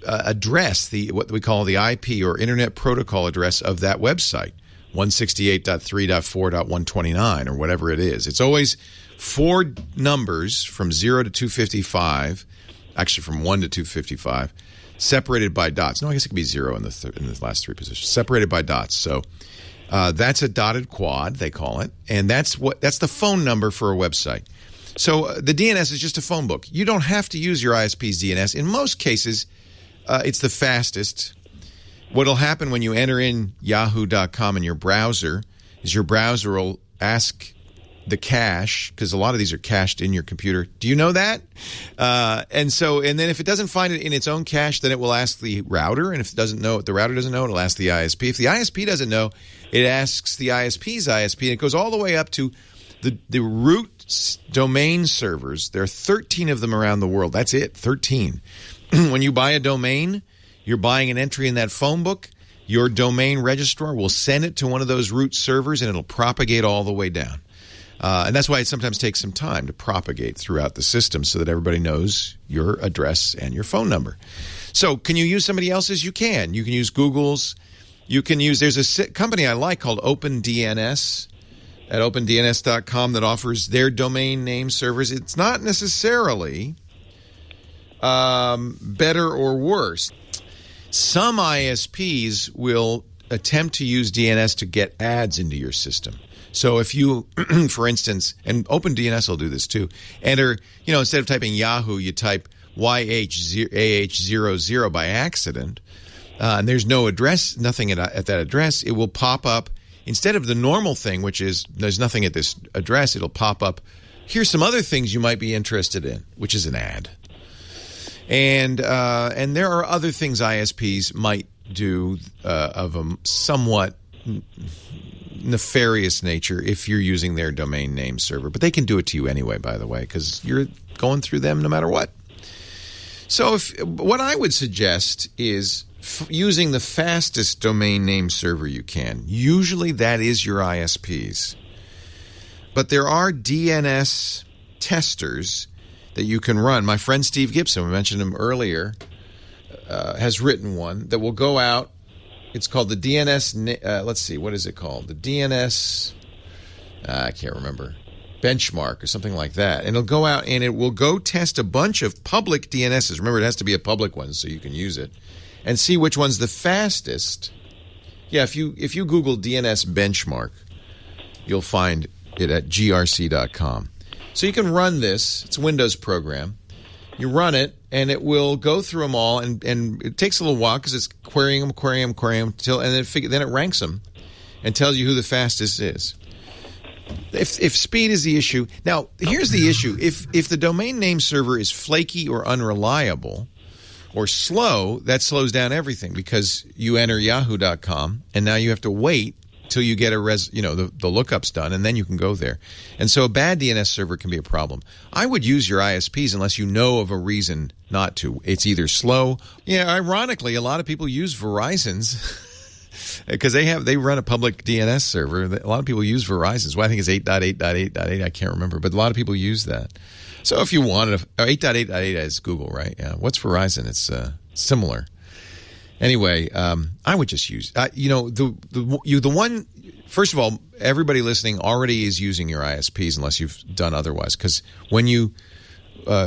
address, what we call the IP or Internet Protocol address of that website, 168.3.4.129 or whatever it is. It's always 4 numbers from 0 to 255, actually from 1 to 255, separated by dots. No, I guess it could be 0 in the last 3 positions. Separated by dots. So that's a dotted quad, they call it, and that's the phone number for a website. So the DNS is just a phone book. You don't have to use your ISP's DNS. In most cases, it's the fastest. What'll happen when you enter in yahoo.com in your browser is your browser will ask the cache, because a lot of these are cached in your computer. Do you know that? And then if it doesn't find it in its own cache, then it will ask the router. And if it doesn't know, if the router doesn't know, it'll ask the ISP. If the ISP doesn't know, it asks the ISP's ISP. And it goes all the way up to the root domain servers. There are 13 of them around the world. That's it, 13. When you buy a domain, you're buying an entry in that phone book. Your domain registrar will send it to one of those root servers, and it'll propagate all the way down. And that's why it sometimes takes some time to propagate throughout the system so that everybody knows your address and your phone number. So can you use somebody else's? You can. You can use Google's. You can use, there's a company I like called OpenDNS at opendns.com that offers their domain name servers. It's not necessarily better or worse. Some ISPs will attempt to use DNS to get ads into your system. So if you, for instance, and OpenDNS will do this too, enter, instead of typing Yahoo, you type YHAH00 by accident, and there's no address, nothing at that address, it will pop up, instead of the normal thing, which is there's nothing at this address, it'll pop up, here's some other things you might be interested in, which is an ad. And there are other things ISPs might do of a somewhat nefarious nature if you're using their domain name server. But they can do it to you anyway, by the way, because you're going through them no matter what. So what I would suggest is using the fastest domain name server you can. Usually that is your ISPs. But there are DNS testers that you can run. My friend Steve Gibson, we mentioned him earlier, has written one that will go out. It's called the DNS, let's see, what is it called? The DNS, I can't remember, benchmark or something like that. And it'll go out and it will go test a bunch of public DNSs. Remember, it has to be a public one so you can use it. And see which one's the fastest. Yeah, if you Google DNS benchmark, you'll find it at grc.com. So you can run this. It's a Windows program. You run it, and it will go through them all, and it takes a little while because it's querying them, and then it ranks them and tells you who the fastest is. If speed is the issue, now here's the issue: if the domain name server is flaky or unreliable or slow, that slows down everything because you enter yahoo.com, and now you have to wait till you get the lookups done, and then you can go there. And so a bad DNS server can be a problem. I would use your ISPs unless you know of a reason not to. It's either slow. Yeah, ironically, a lot of people use Verizon's because they run a public DNS server. A lot of people use Verizon's. Well, I think it's 8.8.8.8. I can't remember, but a lot of people use that. So if you wanted 8.8.8 is Google, right? Yeah. What's Verizon? It's similar. Anyway, I would just use the one. First of all, everybody listening already is using your ISPs unless you've done otherwise. Because when you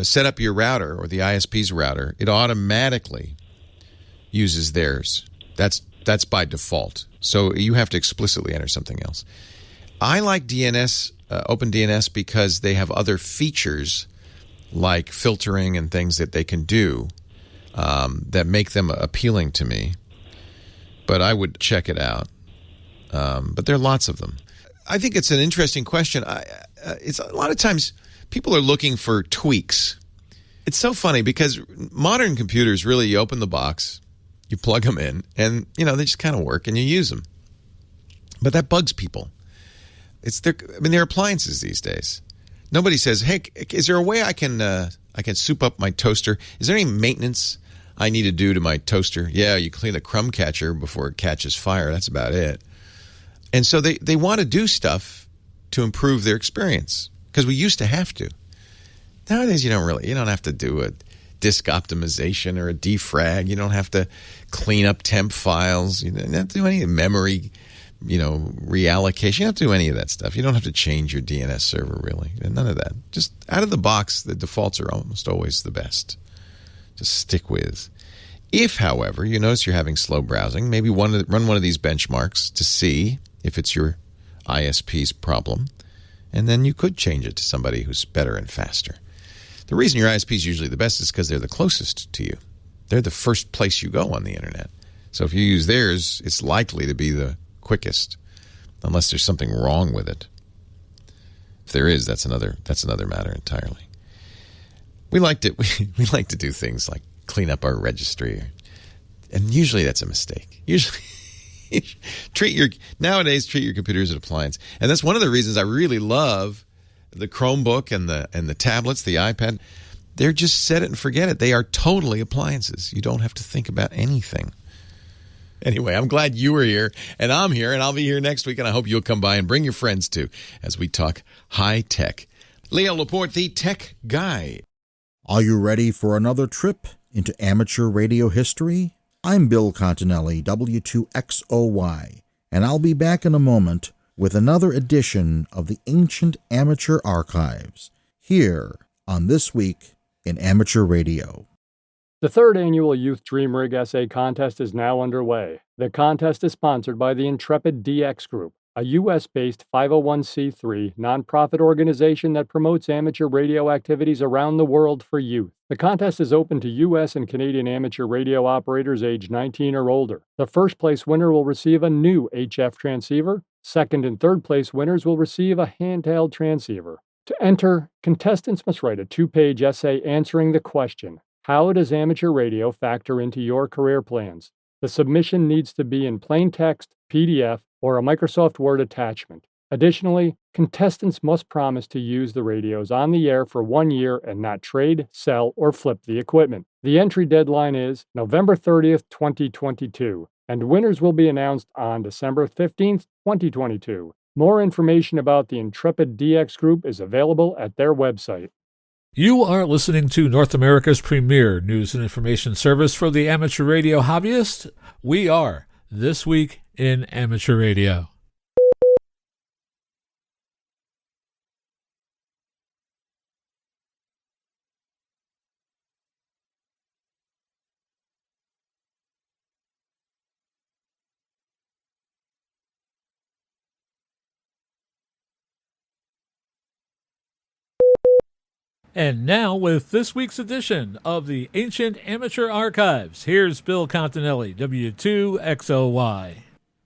set up your router or the ISP's router, it automatically uses theirs. That's by default. So you have to explicitly enter something else. I like DNS, OpenDNS, because they have other features like filtering and things that they can do. That make them appealing to me, but I would check it out. But there are lots of them. I think it's an interesting question. It's a lot of times people are looking for tweaks. It's so funny because modern computers really, you open the box, you plug them in, and they just kind of work, and you use them. But that bugs people. They're appliances these days. Nobody says, "Hey, is there a way I can soup up my toaster? Is there any maintenance I need to do to my toaster?" Yeah, you clean the crumb catcher before it catches fire. That's about it. And so they want to do stuff to improve their experience because we used to have to. Nowadays, you don't have to do a disk optimization or a defrag. You don't have to clean up temp files. You don't have to do any memory, reallocation. You don't have to do any of that stuff. You don't have to change your DNS server, really. None of that. Just out of the box, the defaults are almost always the best to stick with. If, however, you notice you're having slow browsing, maybe run one of these benchmarks to see if it's your ISP's problem, and then you could change it to somebody who's better and faster. The reason your ISP is usually the best is because they're the closest to you. They're the first place you go on the internet. So if you use theirs, it's likely to be the quickest, unless there's something wrong with it. If there is, that's another matter entirely. We like to do things like clean up our registry, and usually that's a mistake. Usually, treat your computer as an appliance, and that's one of the reasons I really love the Chromebook and the tablets, the iPad. They're just set it and forget it. They are totally appliances. You don't have to think about anything. Anyway, I'm glad you were here, and I'm here, and I'll be here next week, and I hope you'll come by and bring your friends too as we talk high tech. Leo Laporte, the tech guy. Are you ready for another trip into amateur radio history? I'm Bill Continelli, W2XOY, and I'll be back in a moment with another edition of the Ancient Amateur Archives, here on This Week in Amateur Radio. The third annual Youth Dream Rig Essay Contest is now underway. The contest is sponsored by the Intrepid DX Group, a U.S.-based 501c3 nonprofit organization that promotes amateur radio activities around the world for youth. The contest is open to U.S. and Canadian amateur radio operators aged 19 or older. The first place winner will receive a new HF transceiver. Second and third place winners will receive a handheld transceiver. To enter, contestants must write a 2-page essay answering the question, how does amateur radio factor into your career plans? The submission needs to be in plain text, PDF, or a Microsoft Word attachment. Additionally, contestants must promise to use the radios on the air for 1 year and not trade, sell, or flip the equipment. The entry deadline is November 30th, 2022, and winners will be announced on December 15th, 2022. More information about the Intrepid DX Group is available at their website. You are listening to North America's premier news and information service for the amateur radio hobbyist. We are This Week in Amateur Radio. And now, with this week's edition of the Ancient Amateur Archives, here's Bill Continelli, W2XOY.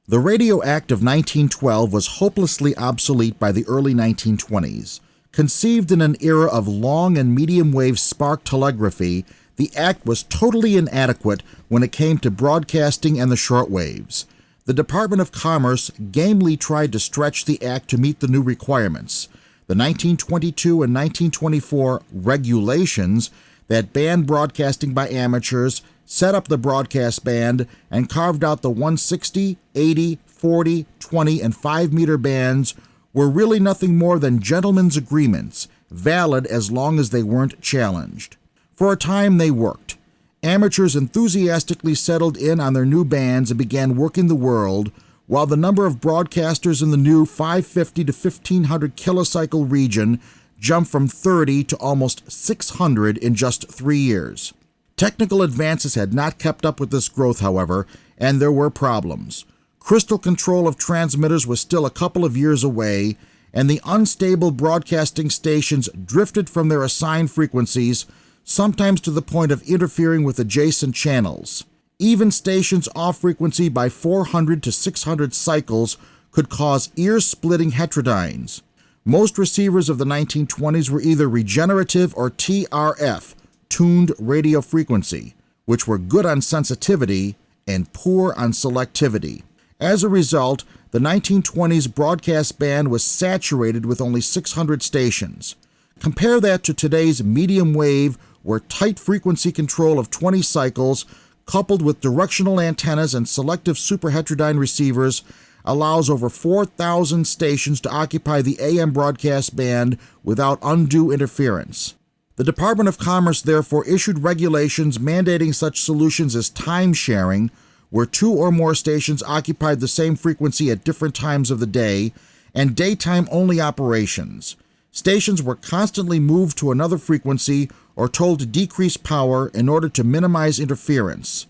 The Radio Act of 1912 was hopelessly obsolete by the early 1920s. Conceived in an era of long and medium-wave spark telegraphy, the Act was totally inadequate when it came to broadcasting and the shortwaves. The Department of Commerce gamely tried to stretch the Act to meet the new requirements. The 1922 and 1924 regulations that banned broadcasting by amateurs set up the broadcast band and carved out the 160, 80, 40, 20, and 5-meter bands were really nothing more than gentlemen's agreements, valid as long as they weren't challenged. For a time they worked. Amateurs enthusiastically settled in on their new bands and began working the world, while the number of broadcasters in the new 550 to 1500 kilocycle region jumped from 30 to almost 600 in just 3 years. Technical advances had not kept up with this growth, however, and there were problems. Crystal control of transmitters was still a couple of years away, and the unstable broadcasting stations drifted from their assigned frequencies, sometimes to the point of interfering with adjacent channels. Even stations off frequency by 400 to 600 cycles could cause ear-splitting heterodynes. Most receivers of the 1920s were either regenerative or TRF, tuned radio frequency, which were good on sensitivity and poor on selectivity. As a result, the 1920s broadcast band was saturated with only 600 stations. Compare that to today's medium wave, where tight frequency control of 20 cycles coupled with directional antennas and selective superheterodyne receivers allows over 4,000 stations to occupy the AM broadcast band without undue interference. The Department of Commerce therefore issued regulations mandating such solutions as time sharing, where 2 or more stations occupied the same frequency at different times of the day, and daytime-only operations. Stations were constantly moved to another frequency or told to decrease power in order to minimize interference.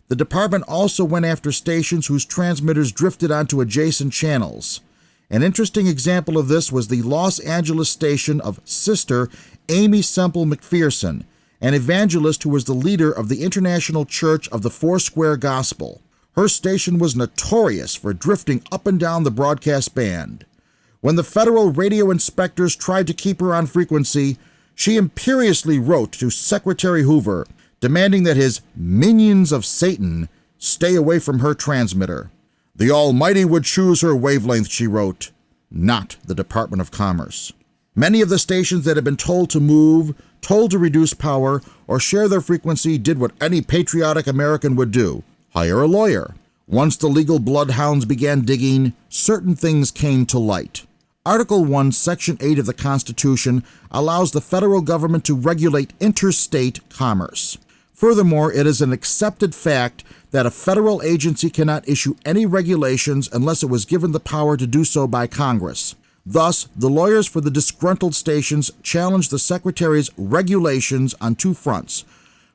The department also went after stations whose transmitters drifted onto adjacent channels. An interesting example of this was the Los Angeles station of Sister Amy Semple McPherson, an evangelist who was the leader of the International Church of the Foursquare Gospel. Her station was notorious for drifting up and down the broadcast band. When the federal radio inspectors tried to keep her on frequency, she imperiously wrote to Secretary Hoover, demanding that his minions of Satan stay away from her transmitter. The Almighty would choose her wavelength, she wrote, not the Department of Commerce. Many of the stations that had been told to move, told to reduce power, or share their frequency did what any patriotic American would do: hire a lawyer. Once the legal bloodhounds began digging, certain things came to light. Article 1, Section 8 of the Constitution allows the federal government to regulate interstate commerce. Furthermore, it is an accepted fact that a federal agency cannot issue any regulations unless it was given the power to do so by Congress. Thus, the lawyers for the disgruntled stations challenged the Secretary's regulations on 2 fronts.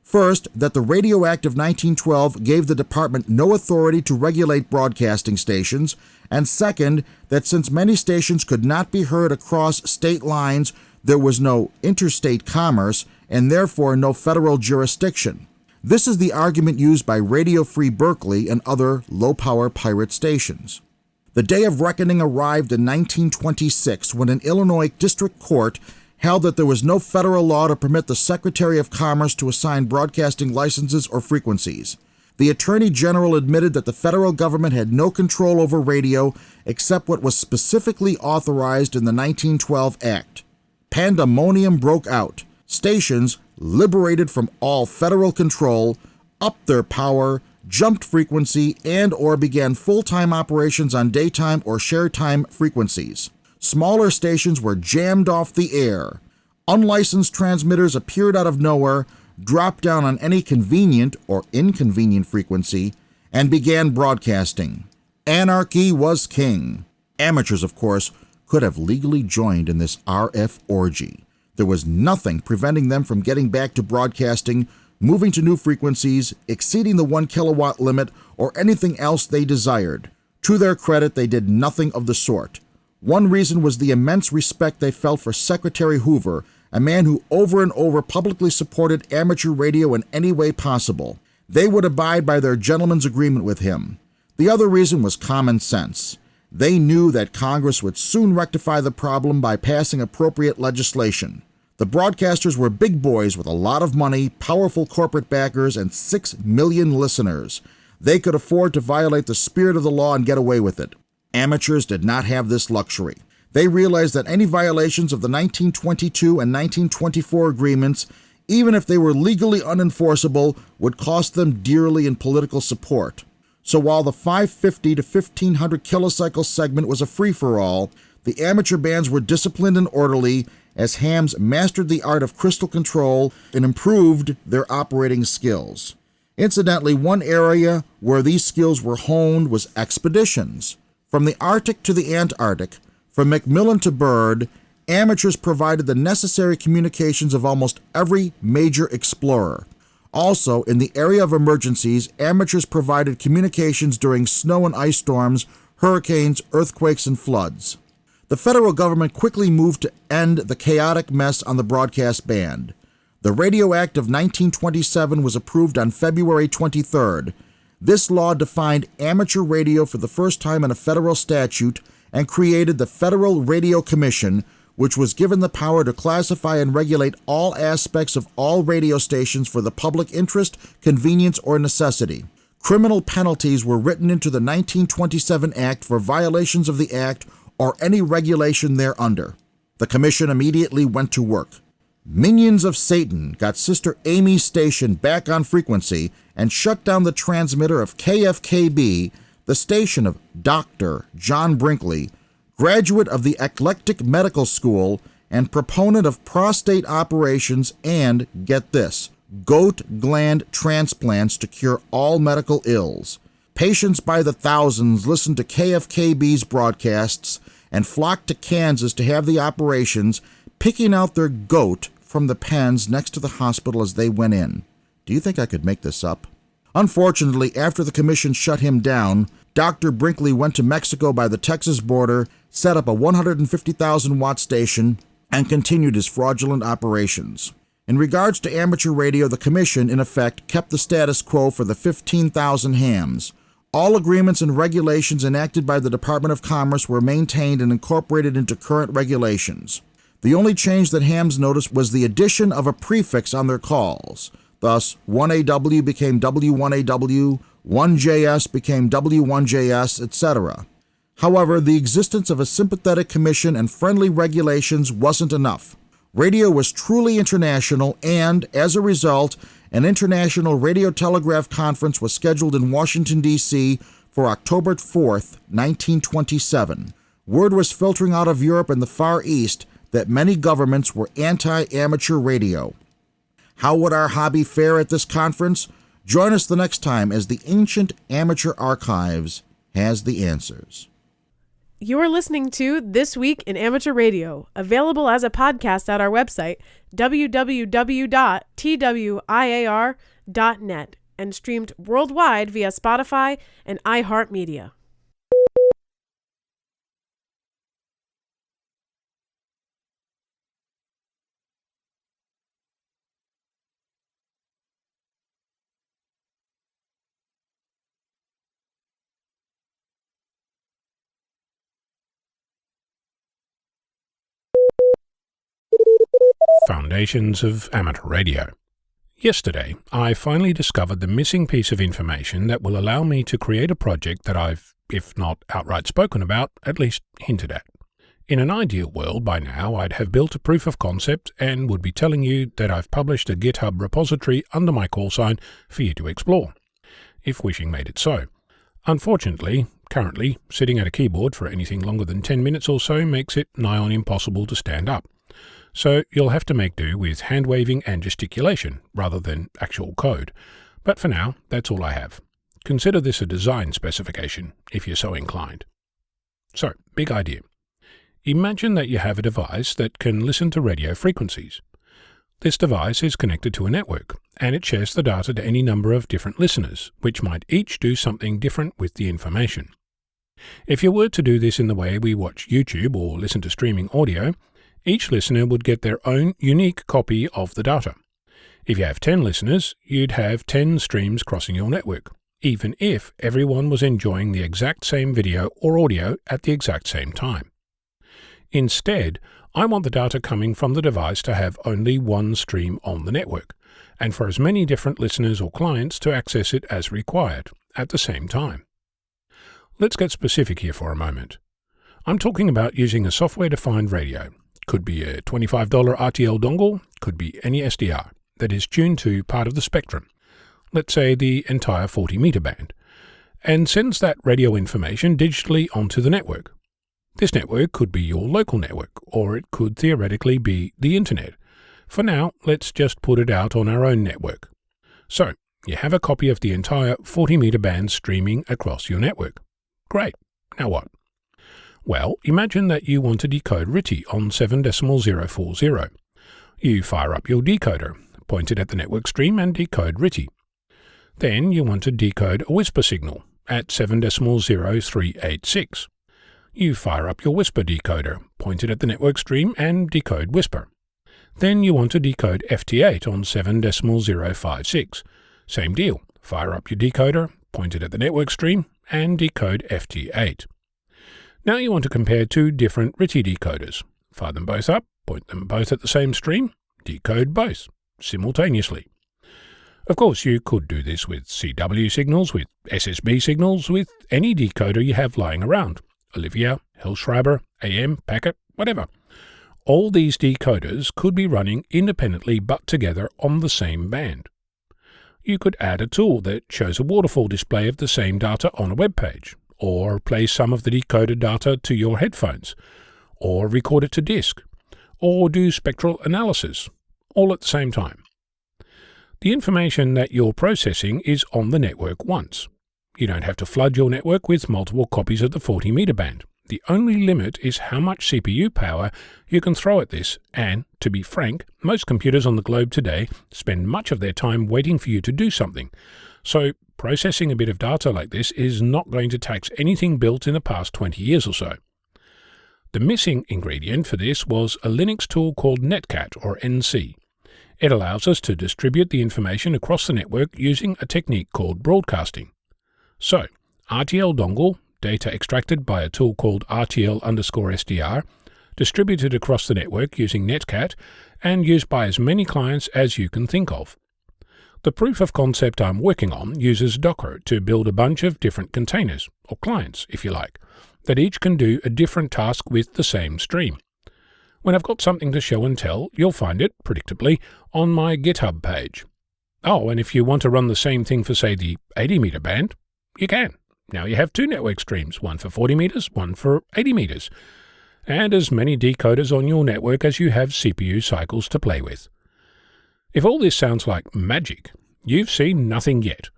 First, that the Radio Act of 1912 gave the department no authority to regulate broadcasting stations, and second, that since many stations could not be heard across state lines, there was no interstate commerce and therefore no federal jurisdiction. This is the argument used by Radio Free Berkeley and other low-power pirate stations. The day of reckoning arrived in 1926 when an Illinois district court held that there was no federal law to permit the Secretary of Commerce to assign broadcasting licenses or frequencies. The Attorney General admitted that the federal government had no control over radio except what was specifically authorized in the 1912 Act. Pandemonium broke out. Stations, liberated from all federal control, upped their power, jumped frequency, and/or began full-time operations on daytime or shared-time frequencies. Smaller stations were jammed off the air. Unlicensed transmitters appeared out of nowhere, dropped down on any convenient or inconvenient frequency, and began broadcasting. Anarchy was king. Amateurs, of course, could have legally joined in this RF orgy. There was nothing preventing them from getting back to broadcasting, moving to new frequencies, exceeding the 1 kilowatt limit, or anything else they desired. To their credit, they did nothing of the sort. One reason was the immense respect they felt for Secretary Hoover, a man who over and over publicly supported amateur radio in any way possible. They would abide by their gentleman's agreement with him. The other reason was common sense. They knew that Congress would soon rectify the problem by passing appropriate legislation. The broadcasters were big boys with a lot of money, powerful corporate backers, and 6 million listeners. They could afford to violate the spirit of the law and get away with it. Amateurs did not have this luxury. They realized that any violations of the 1922 and 1924 agreements, even if they were legally unenforceable, would cost them dearly in political support. So while the 550 to 1500 kilocycle segment was a free-for-all, the amateur bands were disciplined and orderly as hams mastered the art of crystal control and improved their operating skills. Incidentally, one area where these skills were honed was expeditions. From the Arctic to the Antarctic, from Macmillan to Byrd, amateurs provided the necessary communications of almost every major explorer. Also, in the area of emergencies, amateurs provided communications during snow and ice storms, hurricanes, earthquakes, and floods. The federal government quickly moved to end the chaotic mess on the broadcast band. The Radio Act of 1927 was approved on February 23rd. This law defined amateur radio for the first time in a federal statute and created the Federal Radio Commission, which was given the power to classify and regulate all aspects of all radio stations for the public interest, convenience, or necessity. Criminal penalties were written into the 1927 Act for violations of the Act or any regulation thereunder. The commission immediately went to work. Minions of Satan got Sister Amy's station back on frequency and shut down the transmitter of KFKB, the station of Dr. John Brinkley, graduate of the Eclectic Medical School and proponent of prostate operations and, get this, goat gland transplants to cure all medical ills. Patients by the thousands listened to KFKB's broadcasts and flocked to Kansas to have the operations, picking out their goat from the pens next to the hospital as they went in. Do you think I could make this up? Unfortunately, after the commission shut him down, Dr. Brinkley went to Mexico by the Texas border, set up a 150,000-watt station, and continued his fraudulent operations. In regards to amateur radio, the commission, in effect, kept the status quo for the 15,000 hams. All agreements and regulations enacted by the Department of Commerce were maintained and incorporated into current regulations. The only change that hams noticed was the addition of a prefix on their calls. Thus, 1AW became W1AW, 1JS became W1JS, etc. However, the existence of a sympathetic commission and friendly regulations wasn't enough. Radio was truly international and, as a result, an International Radio Telegraph Conference was scheduled in Washington, D.C. for October 4th, 1927. Word was filtering out of Europe and the Far East that many governments were anti-amateur radio. How would our hobby fare at this conference? Join us the next time as the Ancient Amateur Archives has the answers. You are listening to This Week in Amateur Radio, available as a podcast at our website, www.twiar.net, and streamed worldwide via Spotify and iHeartMedia. Foundations of Amateur Radio. Yesterday, I finally discovered the missing piece of information that will allow me to create a project that I've, if not outright spoken about, at least hinted at. In an ideal world, by now, I'd have built a proof of concept and would be telling you that I've published a GitHub repository under my call sign for you to explore, if wishing made it so. Unfortunately, currently, sitting at a keyboard for anything longer than 10 minutes or so makes it nigh on impossible to stand up. So you'll have to make do with hand-waving and gesticulation, rather than actual code. But for now, that's all I have. Consider this a design specification, if you're so inclined. So, big idea. Imagine that you have a device that can listen to radio frequencies. This device is connected to a network, and it shares the data to any number of different listeners, which might each do something different with the information. If you were to do this in the way we watch YouTube or listen to streaming audio, each listener would get their own unique copy of the data. If you have 10 listeners, you'd have 10 streams crossing your network, even if everyone was enjoying the exact same video or audio at the exact same time. Instead, I want the data coming from the device to have only one stream on the network, and for as many different listeners or clients to access it as required, at the same time. Let's get specific here for a moment. I'm talking about using a software-defined radio. Could be a $25 RTL dongle, could be any SDR that is tuned to part of the spectrum, let's say the entire 40-meter band, and sends that radio information digitally onto the network. This network could be your local network, or it could theoretically be the internet. For now, let's just put it out on our own network. So, you have a copy of the entire 40-meter band streaming across your network. Great. Now what? Well, imagine that you want to decode RTTY on 7.040. You fire up your decoder, point it at the network stream and decode RTTY. Then you want to decode a whisper signal at 7.0386. You fire up your whisper decoder, point it at the network stream and decode whisper. Then you want to decode FT8 on 7.056. Same deal, fire up your decoder, point it at the network stream and decode FT8. Now you want to compare two different RTTY decoders. Fire them both up, point them both at the same stream, decode both, simultaneously. Of course, you could do this with CW signals, with SSB signals, with any decoder you have lying around. Olivia, Hillschreiber, AM, Packet, whatever. All these decoders could be running independently but together on the same band. You could add a tool that shows a waterfall display of the same data on a web page, or play some of the decoded data to your headphones, or record it to disk, or do spectral analysis, all at the same time. The information that you're processing is on the network once. You don't have to flood your network with multiple copies of the 40-meter band. The only limit is how much CPU power you can throw at this, and, to be frank, most computers on the globe today spend much of their time waiting for you to do something. So, processing a bit of data like this is not going to tax anything built in the past 20 years or so. The missing ingredient for this was a Linux tool called Netcat, or NC. It allows us to distribute the information across the network using a technique called broadcasting. So, RTL dongle, data extracted by a tool called RTL_SDR, distributed across the network using Netcat, and used by as many clients as you can think of. The proof of concept I'm working on uses Docker to build a bunch of different containers, or clients if you like, that each can do a different task with the same stream. When I've got something to show and tell, you'll find it, predictably, on my GitHub page. Oh, and if you want to run the same thing for, say, the 80-meter band, you can. Now you have two network streams, one for 40 meters, one for 80 meters, and as many decoders on your network as you have CPU cycles to play with. If all this sounds like magic, you've seen nothing yet.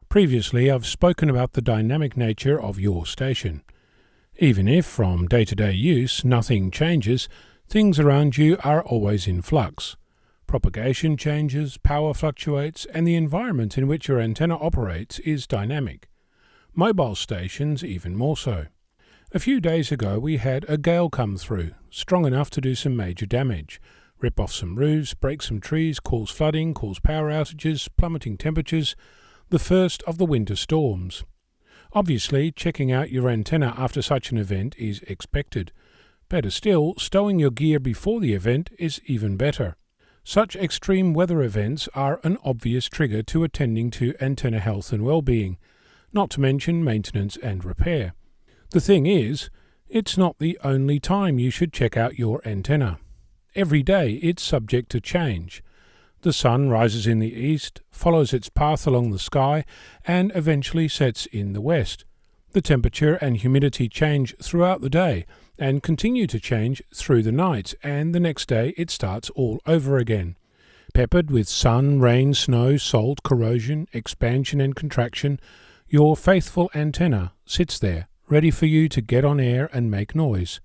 Previously, I've spoken about the dynamic nature of your station. Even if, from day-to-day use, nothing changes, things around you are always in flux. Propagation changes, power fluctuates, and the environment in which your antenna operates is dynamic. Mobile stations even more so. A few days ago we had a gale come through, strong enough to do some major damage. Rip off some roofs, break some trees, cause flooding, cause power outages, plummeting temperatures, the first of the winter storms. Obviously, checking out your antenna after such an event is expected. Better still, stowing your gear before the event is even better. Such extreme weather events are an obvious trigger to attending to antenna health and well-being, not to mention maintenance and repair. The thing is, it's not the only time you should check out your antenna. Every day it's subject to change. The sun rises in the east, follows its path along the sky, and eventually sets in the west. The temperature and humidity change throughout the day and continue to change through the night, and the next day it starts all over again. Peppered with sun, rain, snow, salt, corrosion, expansion and contraction, your faithful antenna sits there, ready for you to get on air and make noise.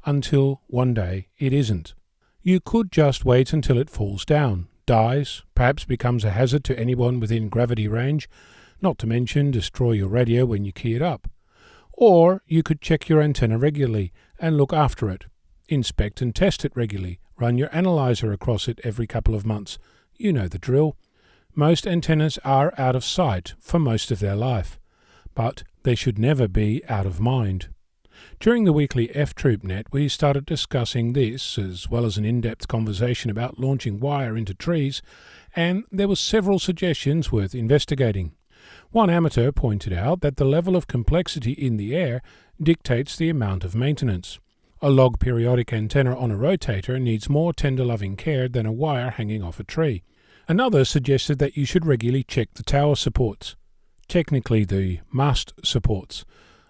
Until one day it isn't. You could just wait until it falls down, dies, perhaps becomes a hazard to anyone within gravity range, not to mention destroy your radio when you key it up. Or you could check your antenna regularly and look after it. Inspect and test it regularly. Run your analyzer across it every couple of months. You know the drill. Most antennas are out of sight for most of their life, but they should never be out of mind. During the weekly F-Troop-Net, we started discussing this, as well as an in-depth conversation about launching wire into trees, and there were several suggestions worth investigating. One amateur pointed out that the level of complexity in the air dictates the amount of maintenance. A log periodic antenna on a rotator needs more tender loving care than a wire hanging off a tree. Another suggested that you should regularly check the tower supports. Technically the mast supports.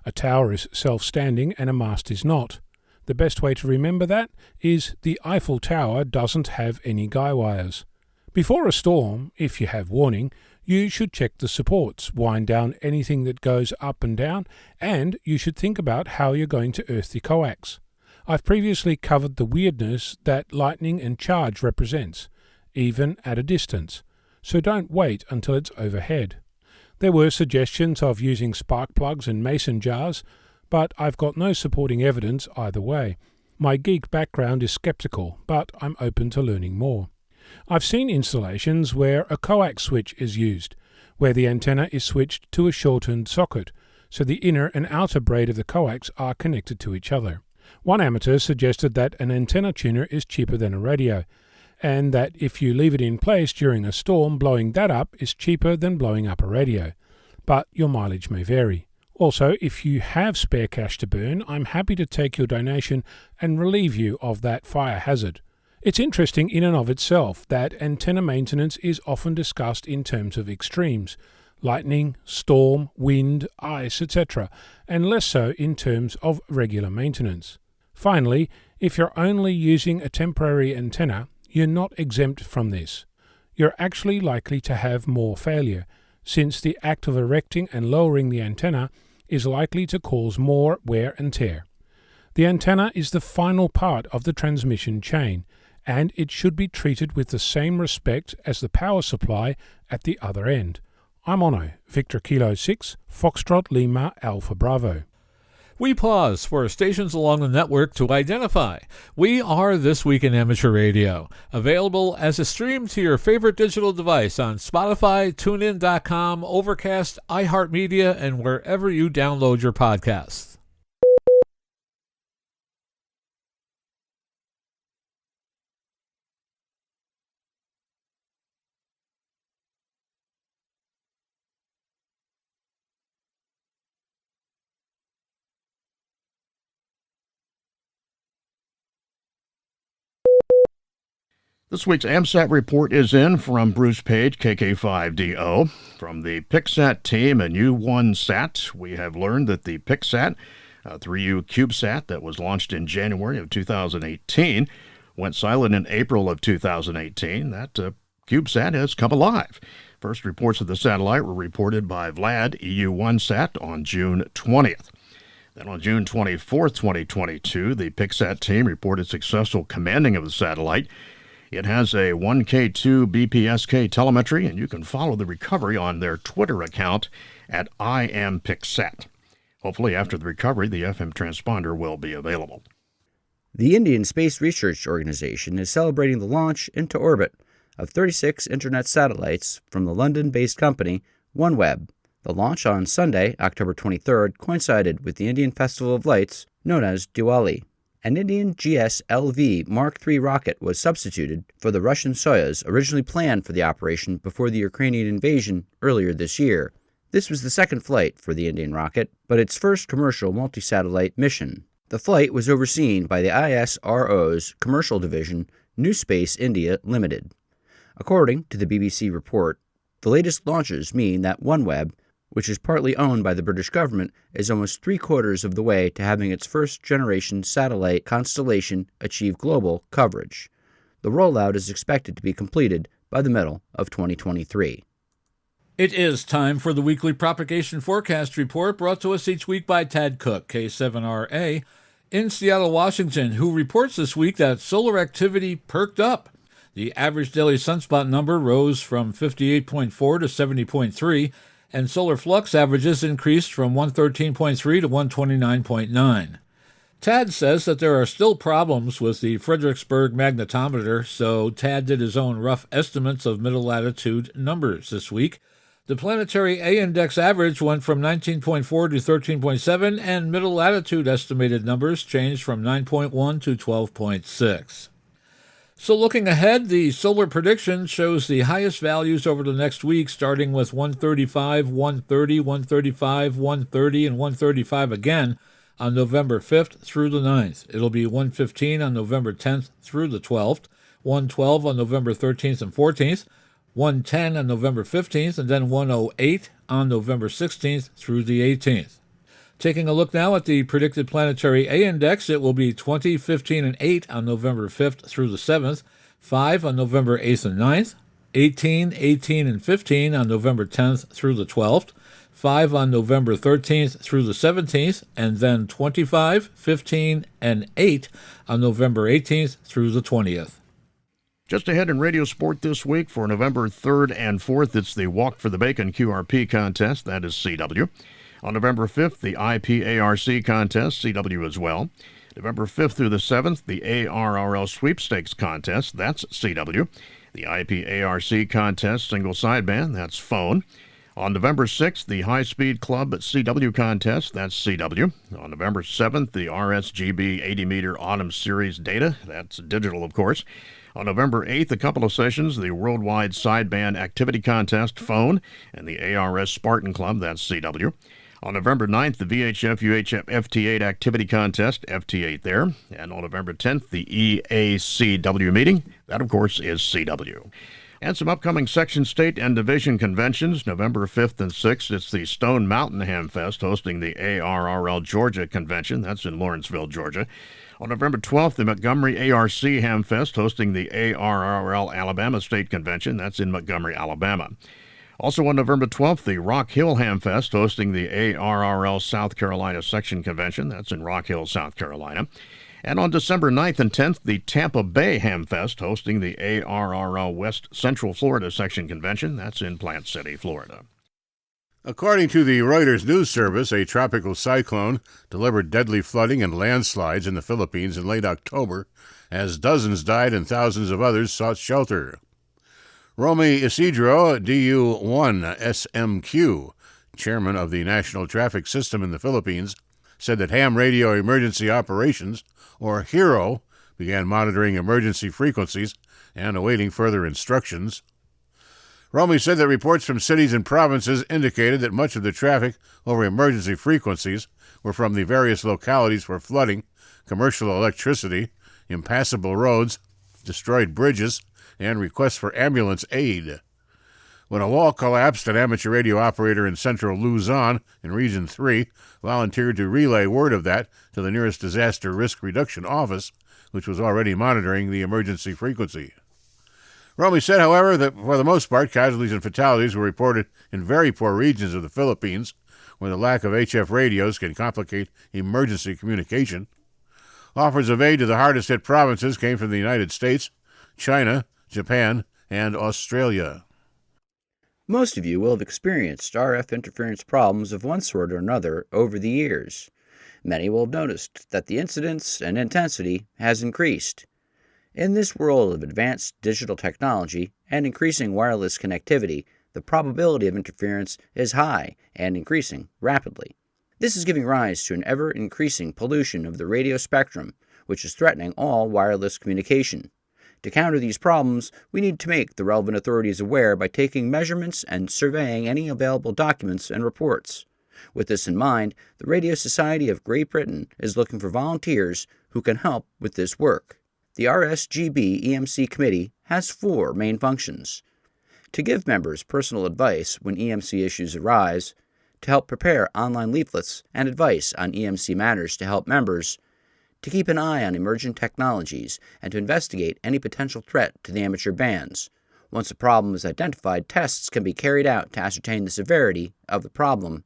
A tower is self-standing and a mast is not. The best way to remember that is the Eiffel Tower doesn't have any guy wires. Before a storm, if you have warning, you should check the supports, wind down anything that goes up and down, and you should think about how you're going to earth the coax. I've previously covered the weirdness that lightning and charge represents, even at a distance, so don't wait until it's overhead. There were suggestions of using spark plugs and mason jars, but I've got no supporting evidence either way. My geek background is skeptical, but I'm open to learning more. I've seen installations where a coax switch is used, where the antenna is switched to a shortened socket, so the inner and outer braid of the coax are connected to each other. One amateur suggested that an antenna tuner is cheaper than a radio, and that if you leave it in place during a storm, blowing that up is cheaper than blowing up a radio. But your mileage may vary. Also, if you have spare cash to burn, I'm happy to take your donation and relieve you of that fire hazard. It's interesting in and of itself that antenna maintenance is often discussed in terms of extremes, lightning, storm, wind, ice, etc., and less so in terms of regular maintenance. Finally, if you're only using a temporary antenna, you're not exempt from this. You're actually likely to have more failure, since the act of erecting and lowering the antenna is likely to cause more wear and tear. The antenna is the final part of the transmission chain, and it should be treated with the same respect as the power supply at the other end. I'm Ono, Victor Kilo 6, Foxtrot Lima Alpha Bravo. We pause for stations along the network to identify. We are This Week in Amateur Radio, available as a stream to your favorite digital device on Spotify, TuneIn.com, Overcast, iHeartMedia, and wherever you download your podcasts. This week's AMSAT report is in from Bruce Page, KK5DO. From the PICSAT team and U1SAT, we have learned that the PICSAT 3U CubeSat that was launched in January of 2018 went silent in April of 2018. That CubeSat has come alive. First reports of the satellite were reported by Vlad, EU1SAT, on June 20th. Then on June 24th, 2022, the PICSAT team reported successful commanding of the satellite. It has a 1K2 BPSK telemetry, and you can follow the recovery on their Twitter account at IamPicsat. Hopefully, after the recovery, the FM transponder will be available. The Indian Space Research Organization is celebrating the launch into orbit of 36 Internet satellites from the London-based company OneWeb. The launch on Sunday, October 23rd, coincided with the Indian Festival of Lights, known as Diwali. An Indian GS-LV Mark III rocket was substituted for the Russian Soyuz originally planned for the operation before the Ukrainian invasion earlier this year. This was the second flight for the Indian rocket, but its first commercial multi-satellite mission. The flight was overseen by the ISRO's commercial division, New Space India Limited. According to the BBC report, the latest launches mean that OneWeb, which is partly owned by the British government, is almost three-quarters of the way to having its first-generation satellite constellation achieve global coverage. The rollout is expected to be completed by the middle of 2023. It is time for the weekly propagation forecast report brought to us each week by Tad Cook, K7RA, in Seattle, Washington, who reports this week that solar activity perked up. The average daily sunspot number rose from 58.4 to 70.3, and solar flux averages increased from 113.3 to 129.9. Tad says that there are still problems with the Fredericksburg magnetometer, so Tad did his own rough estimates of middle latitude numbers this week. The planetary A-index average went from 19.4 to 13.7, and middle latitude estimated numbers changed from 9.1 to 12.6. So looking ahead, the solar prediction shows the highest values over the next week, starting with 135, 130, 135, 130, and 135 again on November 5th through the 9th. It'll be 115 on November 10th through the 12th, 112 on November 13th and 14th, 110 on November 15th, and then 108 on November 16th through the 18th. Taking a look now at the predicted planetary A-index, it will be 20, 15, and 8 on November 5th through the 7th, 5 on November 8th and 9th, 18, 18, and 15 on November 10th through the 12th, 5 on November 13th through the 17th, and then 25, 15, and 8 on November 18th through the 20th. Just ahead in Radio Sport this week for November 3rd and 4th, it's the Walk for the Bacon QRP contest. That is CW. On November 5th, the IPARC contest, CW as well. November 5th through the 7th, the ARRL Sweepstakes contest, that's CW. The IPARC contest, single sideband, that's phone. On November 6th, the High Speed Club CW contest, that's CW. On November 7th, the RSGB 80-meter Autumn Series data, that's digital, of course. On November 8th, a couple of sessions, the Worldwide Sideband Activity Contest phone and the ARS Spartan Club, that's CW. On November 9th, the VHF-UHF FT8 Activity Contest, FT8 there. And on November 10th, the EACW meeting. That, of course, is CW. And some upcoming section, state, and division conventions. November 5th and 6th, it's the Stone Mountain Hamfest hosting the ARRL Georgia Convention. That's in Lawrenceville, Georgia. On November 12th, the Montgomery ARC Hamfest hosting the ARRL Alabama State Convention. That's in Montgomery, Alabama. Also on November 12th, the Rock Hill Hamfest hosting the ARRL South Carolina Section Convention. That's in Rock Hill, South Carolina. And on December 9th and 10th, the Tampa Bay Hamfest hosting the ARRL West Central Florida Section Convention. That's in Plant City, Florida. According to the Reuters news service, a tropical cyclone delivered deadly flooding and landslides in the Philippines in late October, as dozens died and thousands of others sought shelter. Romy Isidro, DU1 SMQ, chairman of the National Traffic System in the Philippines, said that Ham Radio Emergency Operations, or HERO, began monitoring emergency frequencies and awaiting further instructions. Romy said that reports from cities and provinces indicated that much of the traffic over emergency frequencies were from the various localities where flooding, commercial electricity, impassable roads, destroyed bridges, and requests for ambulance aid. When a wall collapsed, an amateur radio operator in central Luzon, in Region 3, volunteered to relay word of that to the nearest disaster risk reduction office, which was already monitoring the emergency frequency. Romy said, however, that for the most part, casualties and fatalities were reported in very poor regions of the Philippines, where the lack of HF radios can complicate emergency communication. Offers of aid to the hardest-hit provinces came from the United States, China, Japan, and Australia. Most of you will have experienced RF interference problems of one sort or another over the years. Many will have noticed that the incidence and intensity has increased. In this world of advanced digital technology and increasing wireless connectivity, the probability of interference is high and increasing rapidly. This is giving rise to an ever-increasing pollution of the radio spectrum, which is threatening all wireless communication. To counter these problems, we need to make the relevant authorities aware by taking measurements and surveying any available documents and reports. With this in mind, the Radio Society of Great Britain is looking for volunteers who can help with this work. The RSGB EMC Committee has 4 main functions: to give members personal advice when EMC issues arise, to help prepare online leaflets and advice on EMC matters to help members, to keep an eye on emerging technologies, and to investigate any potential threat to the amateur bands. Once a problem is identified, tests can be carried out to ascertain the severity of the problem,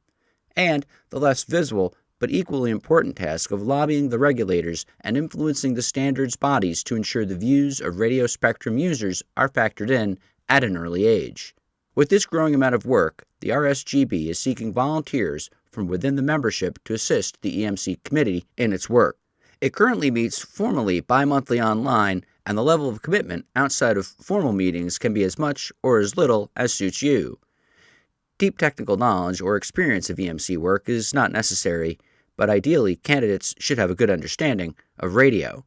and the less visible but equally important task of lobbying the regulators and influencing the standards bodies to ensure the views of radio spectrum users are factored in at an early age. With this growing amount of work, the RSGB is seeking volunteers from within the membership to assist the EMC committee in its work. It currently meets formally bi-monthly online, and the level of commitment outside of formal meetings can be as much or as little as suits you. Deep technical knowledge or experience of EMC work is not necessary, but ideally candidates should have a good understanding of radio.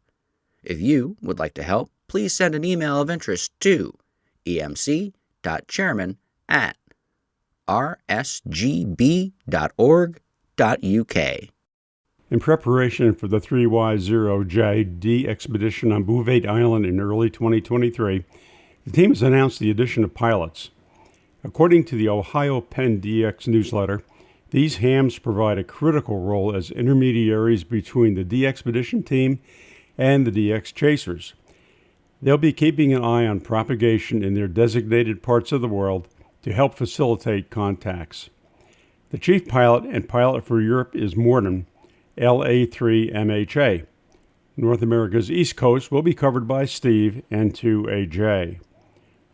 If you would like to help, please send an email of interest to emc.chairman@rsgb.org.uk. In preparation for the 3Y0J expedition on Bouvet Island in early 2023, the team has announced the addition of pilots. According to the Ohio Penn DX newsletter, these hams provide a critical role as intermediaries between the DXpedition team and the DX chasers. They'll be keeping an eye on propagation in their designated parts of the world to help facilitate contacts. The chief pilot and pilot for Europe is Morton, LA3MHA. North America's East Coast will be covered by Steve, N2AJ.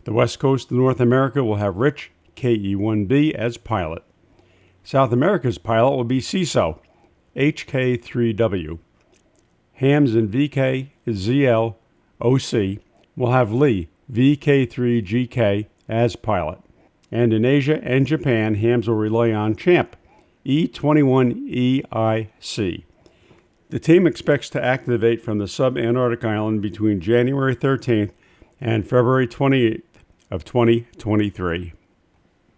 The West Coast of North America will have Rich, KE1B, as pilot. South America's pilot will be CISO, HK3W. Hams in VK, ZL, OC will have Lee, VK3GK, as pilot. And in Asia and Japan, hams will rely on Champ, E21EIC. The team expects to activate from the sub-Antarctic island between January 13th and February 28th of 2023.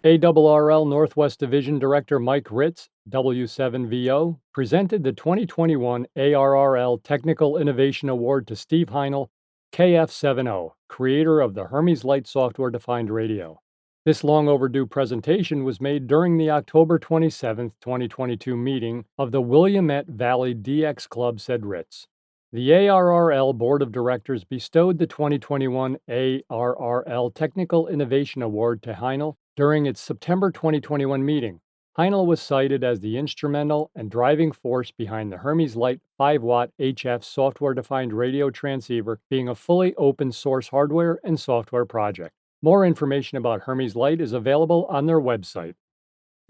ARRL Northwest Division Director Mike Ritz, W7VO, presented the 2021 ARRL Technical Innovation Award to Steve Heinel, KF70, creator of the Hermes Light software-defined radio. This long overdue presentation was made during the October 27, 2022 meeting of the Willamette Valley DX Club, said Ritz. The ARRL Board of Directors bestowed the 2021 ARRL Technical Innovation Award to Heinel during its September 2021 meeting. Heinel was cited as the instrumental and driving force behind the Hermes Light 5-watt HF software-defined radio transceiver being a fully open-source hardware and software project. More information about Hermes Light is available on their website.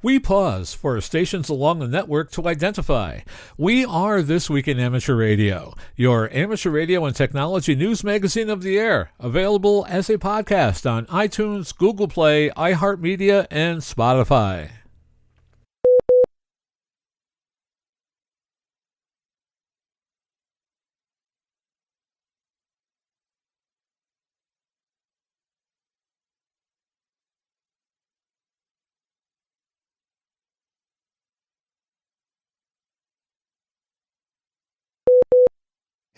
We pause for stations along the network to identify. We are This Week in Amateur Radio, your amateur radio and technology news magazine of the air, available as a podcast on iTunes, Google Play, iHeartMedia, and Spotify.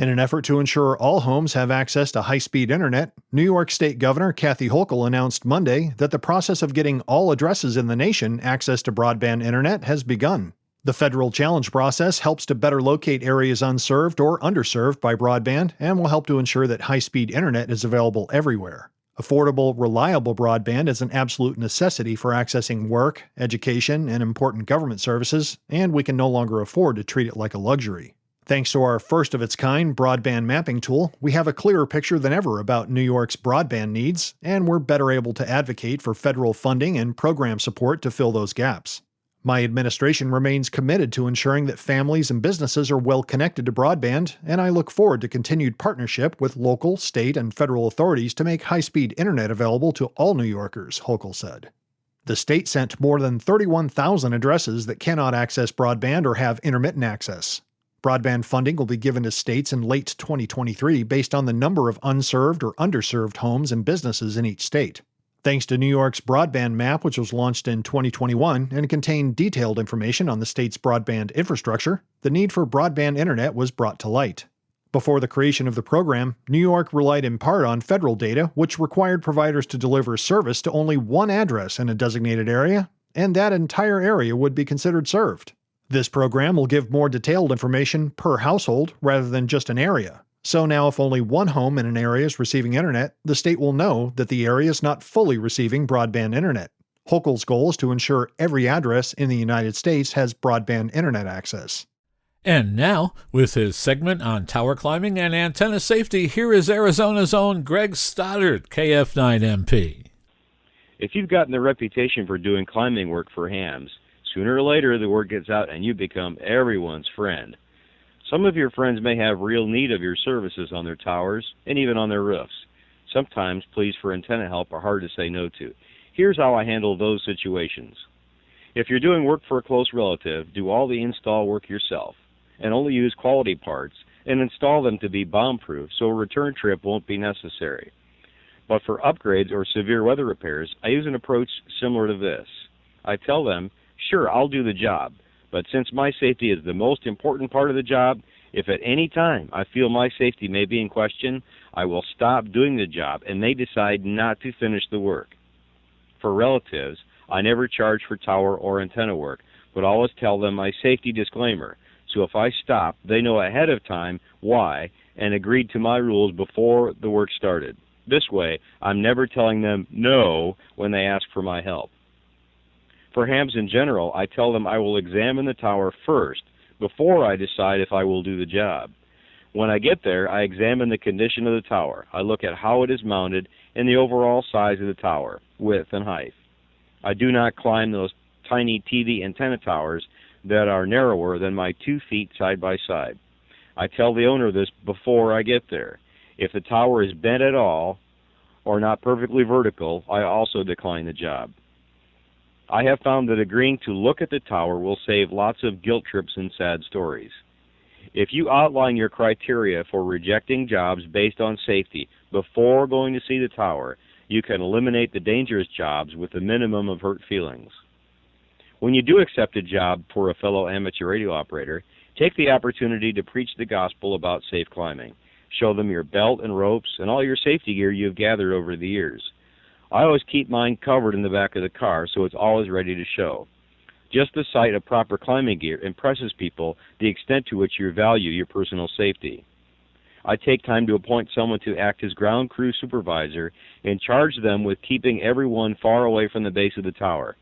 In an effort to ensure all homes have access to high-speed internet, New York State Governor Kathy Hochul announced Monday that the process of getting all addresses in the nation access to broadband internet has begun. The federal challenge process helps to better locate areas unserved or underserved by broadband and will help to ensure that high-speed internet is available everywhere. Affordable, reliable broadband is an absolute necessity for accessing work, education, and important government services, and we can no longer afford to treat it like a luxury. Thanks to our first-of-its-kind broadband mapping tool, we have a clearer picture than ever about New York's broadband needs, and we're better able to advocate for federal funding and program support to fill those gaps. My administration remains committed to ensuring that families and businesses are well connected to broadband, and I look forward to continued partnership with local, state, and federal authorities to make high-speed internet available to all New Yorkers, Hochul said. The state sent more than 31,000 addresses that cannot access broadband or have intermittent access. Broadband funding will be given to states in late 2023 based on the number of unserved or underserved homes and businesses in each state. Thanks to New York's broadband map, which was launched in 2021 and contained detailed information on the state's broadband infrastructure, the need for broadband internet was brought to light. Before the creation of the program, New York relied in part on federal data, which required providers to deliver service to only one address in a designated area, and that entire area would be considered served. This program will give more detailed information per household rather than just an area. So now if only one home in an area is receiving internet, the state will know that the area is not fully receiving broadband internet. Hochul's goal is to ensure every address in the United States has broadband internet access. And now, with his segment on tower climbing and antenna safety, here is Arizona's own Greg Stoddard, KF9MP. If you've gotten the reputation for doing climbing work for hams, sooner or later the word gets out and you become everyone's friend. Some of your friends may have real need of your services on their towers and even on their roofs. Sometimes pleas for antenna help are hard to say no to. Here's how I handle those situations. If you're doing work for a close relative, do all the install work yourself and only use quality parts and install them to be bomb-proof so a return trip won't be necessary. But for upgrades or severe weather repairs, I use an approach similar to this. I tell them, sure, I'll do the job, but since my safety is the most important part of the job, if at any time I feel my safety may be in question, I will stop doing the job and they decide not to finish the work. For relatives, I never charge for tower or antenna work, but always tell them my safety disclaimer. So if I stop, they know ahead of time why and agreed to my rules before the work started. This way, I'm never telling them no when they ask for my help. For hams in general, I tell them I will examine the tower first before I decide if I will do the job. When I get there, I examine the condition of the tower. I look at how it is mounted and the overall size of the tower, width and height. I do not climb those tiny TV antenna towers that are narrower than my 2 feet side by side. I tell the owner this before I get there. If the tower is bent at all or not perfectly vertical, I also decline the job. I have found that agreeing to look at the tower will save lots of guilt trips and sad stories. If you outline your criteria for rejecting jobs based on safety before going to see the tower, you can eliminate the dangerous jobs with a minimum of hurt feelings. When you do accept a job for a fellow amateur radio operator, take the opportunity to preach the gospel about safe climbing. Show them your belt and ropes and all your safety gear you've gathered over the years. I always keep mine covered in the back of the car so it's always ready to show. Just the sight of proper climbing gear impresses people the extent to which you value your personal safety. I take time to appoint someone to act as ground crew supervisor and charge them with keeping everyone far away from the base of the tower.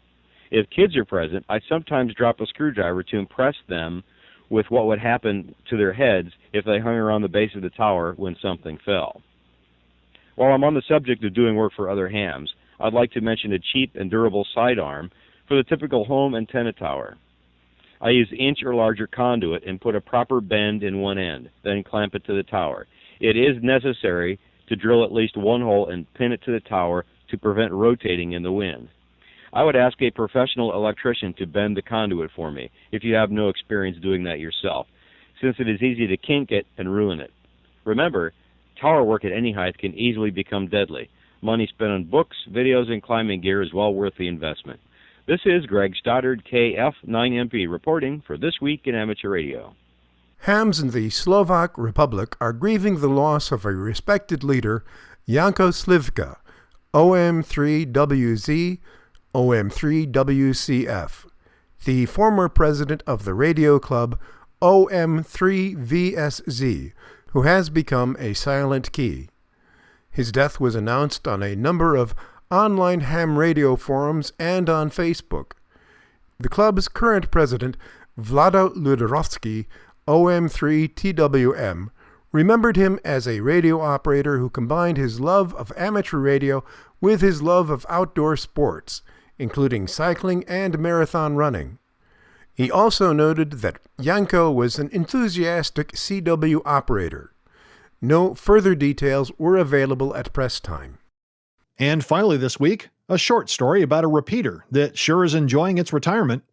If kids are present, I sometimes drop a screwdriver to impress them with what would happen to their heads if they hung around the base of the tower when something fell. While I'm on the subject of doing work for other hams, I'd like to mention a cheap and durable sidearm for the typical home antenna tower. I use inch or larger conduit and put a proper bend in one end, then clamp it to the tower. It is necessary to drill at least one hole and pin it to the tower to prevent rotating in the wind. I would ask a professional electrician to bend the conduit for me if you have no experience doing that yourself, since it is easy to kink it and ruin it. Remember, tower work at any height can easily become deadly. Money spent on books, videos, and climbing gear is well worth the investment. This is Greg Stoddard, KF9MP, reporting for This Week in Amateur Radio. Hams in the Slovak Republic are grieving the loss of a respected leader, Janko Slivka, OM3WZ, OM3WCF, the former president of the radio club OM3VSZ, who has become a silent key. His death was announced on a number of online ham radio forums and on Facebook. The club's current president, Vlado Ludorovsky, OM3TWM, remembered him as a radio operator who combined his love of amateur radio with his love of outdoor sports, including cycling and marathon running. He also noted that Janko was an enthusiastic CW operator. No further details were available at press time. And finally this week, a short story about a repeater that sure is enjoying its retirement.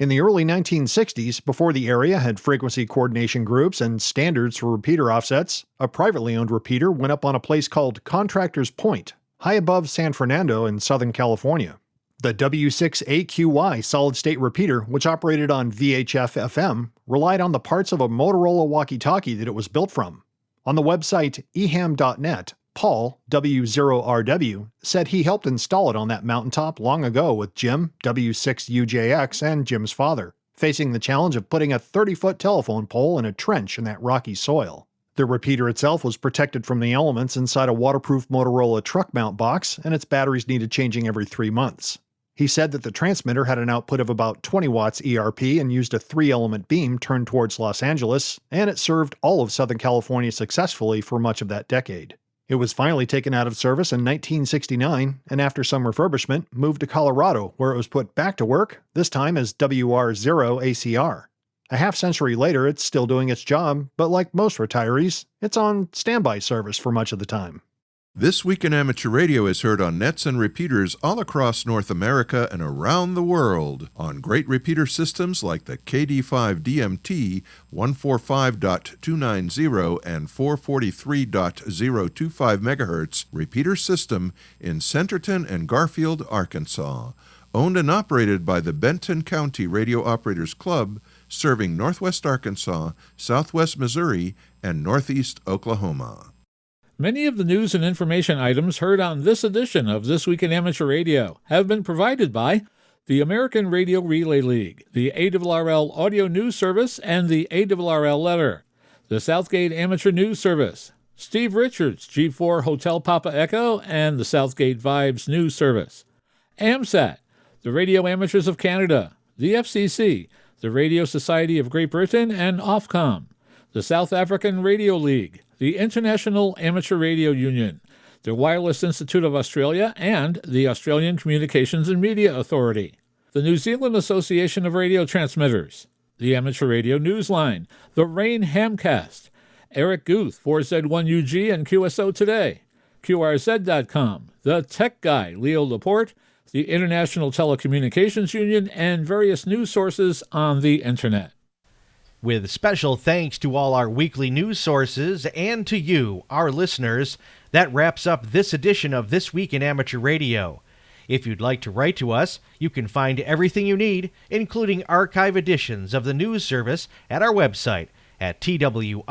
In the early 1960s, before the area had frequency coordination groups and standards for repeater offsets, a privately owned repeater went up on a place called Contractors Point, high above San Fernando in Southern California. The W6AQY solid-state repeater, which operated on VHF-FM, relied on the parts of a Motorola walkie-talkie that it was built from. On the website eham.net, Paul, W0RW, said he helped install it on that mountaintop long ago with Jim, W6UJX, and Jim's father, facing the challenge of putting a 30-foot telephone pole in a trench in that rocky soil. The repeater itself was protected from the elements inside a waterproof Motorola truck mount box, and its batteries needed changing every 3 months. He said that the transmitter had an output of about 20 watts ERP and used a 3-element beam turned towards Los Angeles, and it served all of Southern California successfully for much of that decade. It was finally taken out of service in 1969, and after some refurbishment, moved to Colorado, where it was put back to work, this time as WR0ACR. A half-century later, it's still doing its job, but like most retirees, it's on standby service for much of the time. This Week in Amateur Radio is heard on nets and repeaters all across North America and around the world on great repeater systems like the KD5DMT 145.290 and 443.025 MHz repeater system in Centerton and Garfield, Arkansas. Owned and operated by the Benton County Radio Operators Club, serving Northwest Arkansas, Southwest Missouri, and Northeast Oklahoma. Many of the news and information items heard on this edition of This Week in Amateur Radio have been provided by the American Radio Relay League, the ARRL Audio News Service, and the ARRL Letter, the Southgate Amateur News Service, Steve Richards, G4 Hotel Papa Echo, and the Southgate Vibes News Service, AMSAT, the Radio Amateurs of Canada, the FCC, the Radio Society of Great Britain, and Ofcom, the South African Radio League, the International Amateur Radio Union, the Wireless Institute of Australia, and the Australian Communications and Media Authority, the New Zealand Association of Radio Transmitters, the Amateur Radio Newsline, the Rain Hamcast, Eric Guth, 4Z1UG and QSO Today, QRZ.com, the Tech Guy, Leo Laporte, the International Telecommunications Union, and various news sources on the Internet. With special thanks to all our weekly news sources and to you, our listeners, that wraps up this edition of This Week in Amateur Radio. If you'd like to write to us, you can find everything you need, including archive editions of the news service, at our website at twiar.net.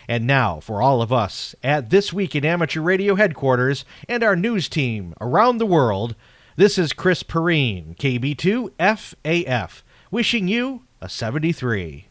And now, for all of us at This Week in Amateur Radio headquarters and our news team around the world, this is Chris Perrine, KB2FAF, wishing you a 73.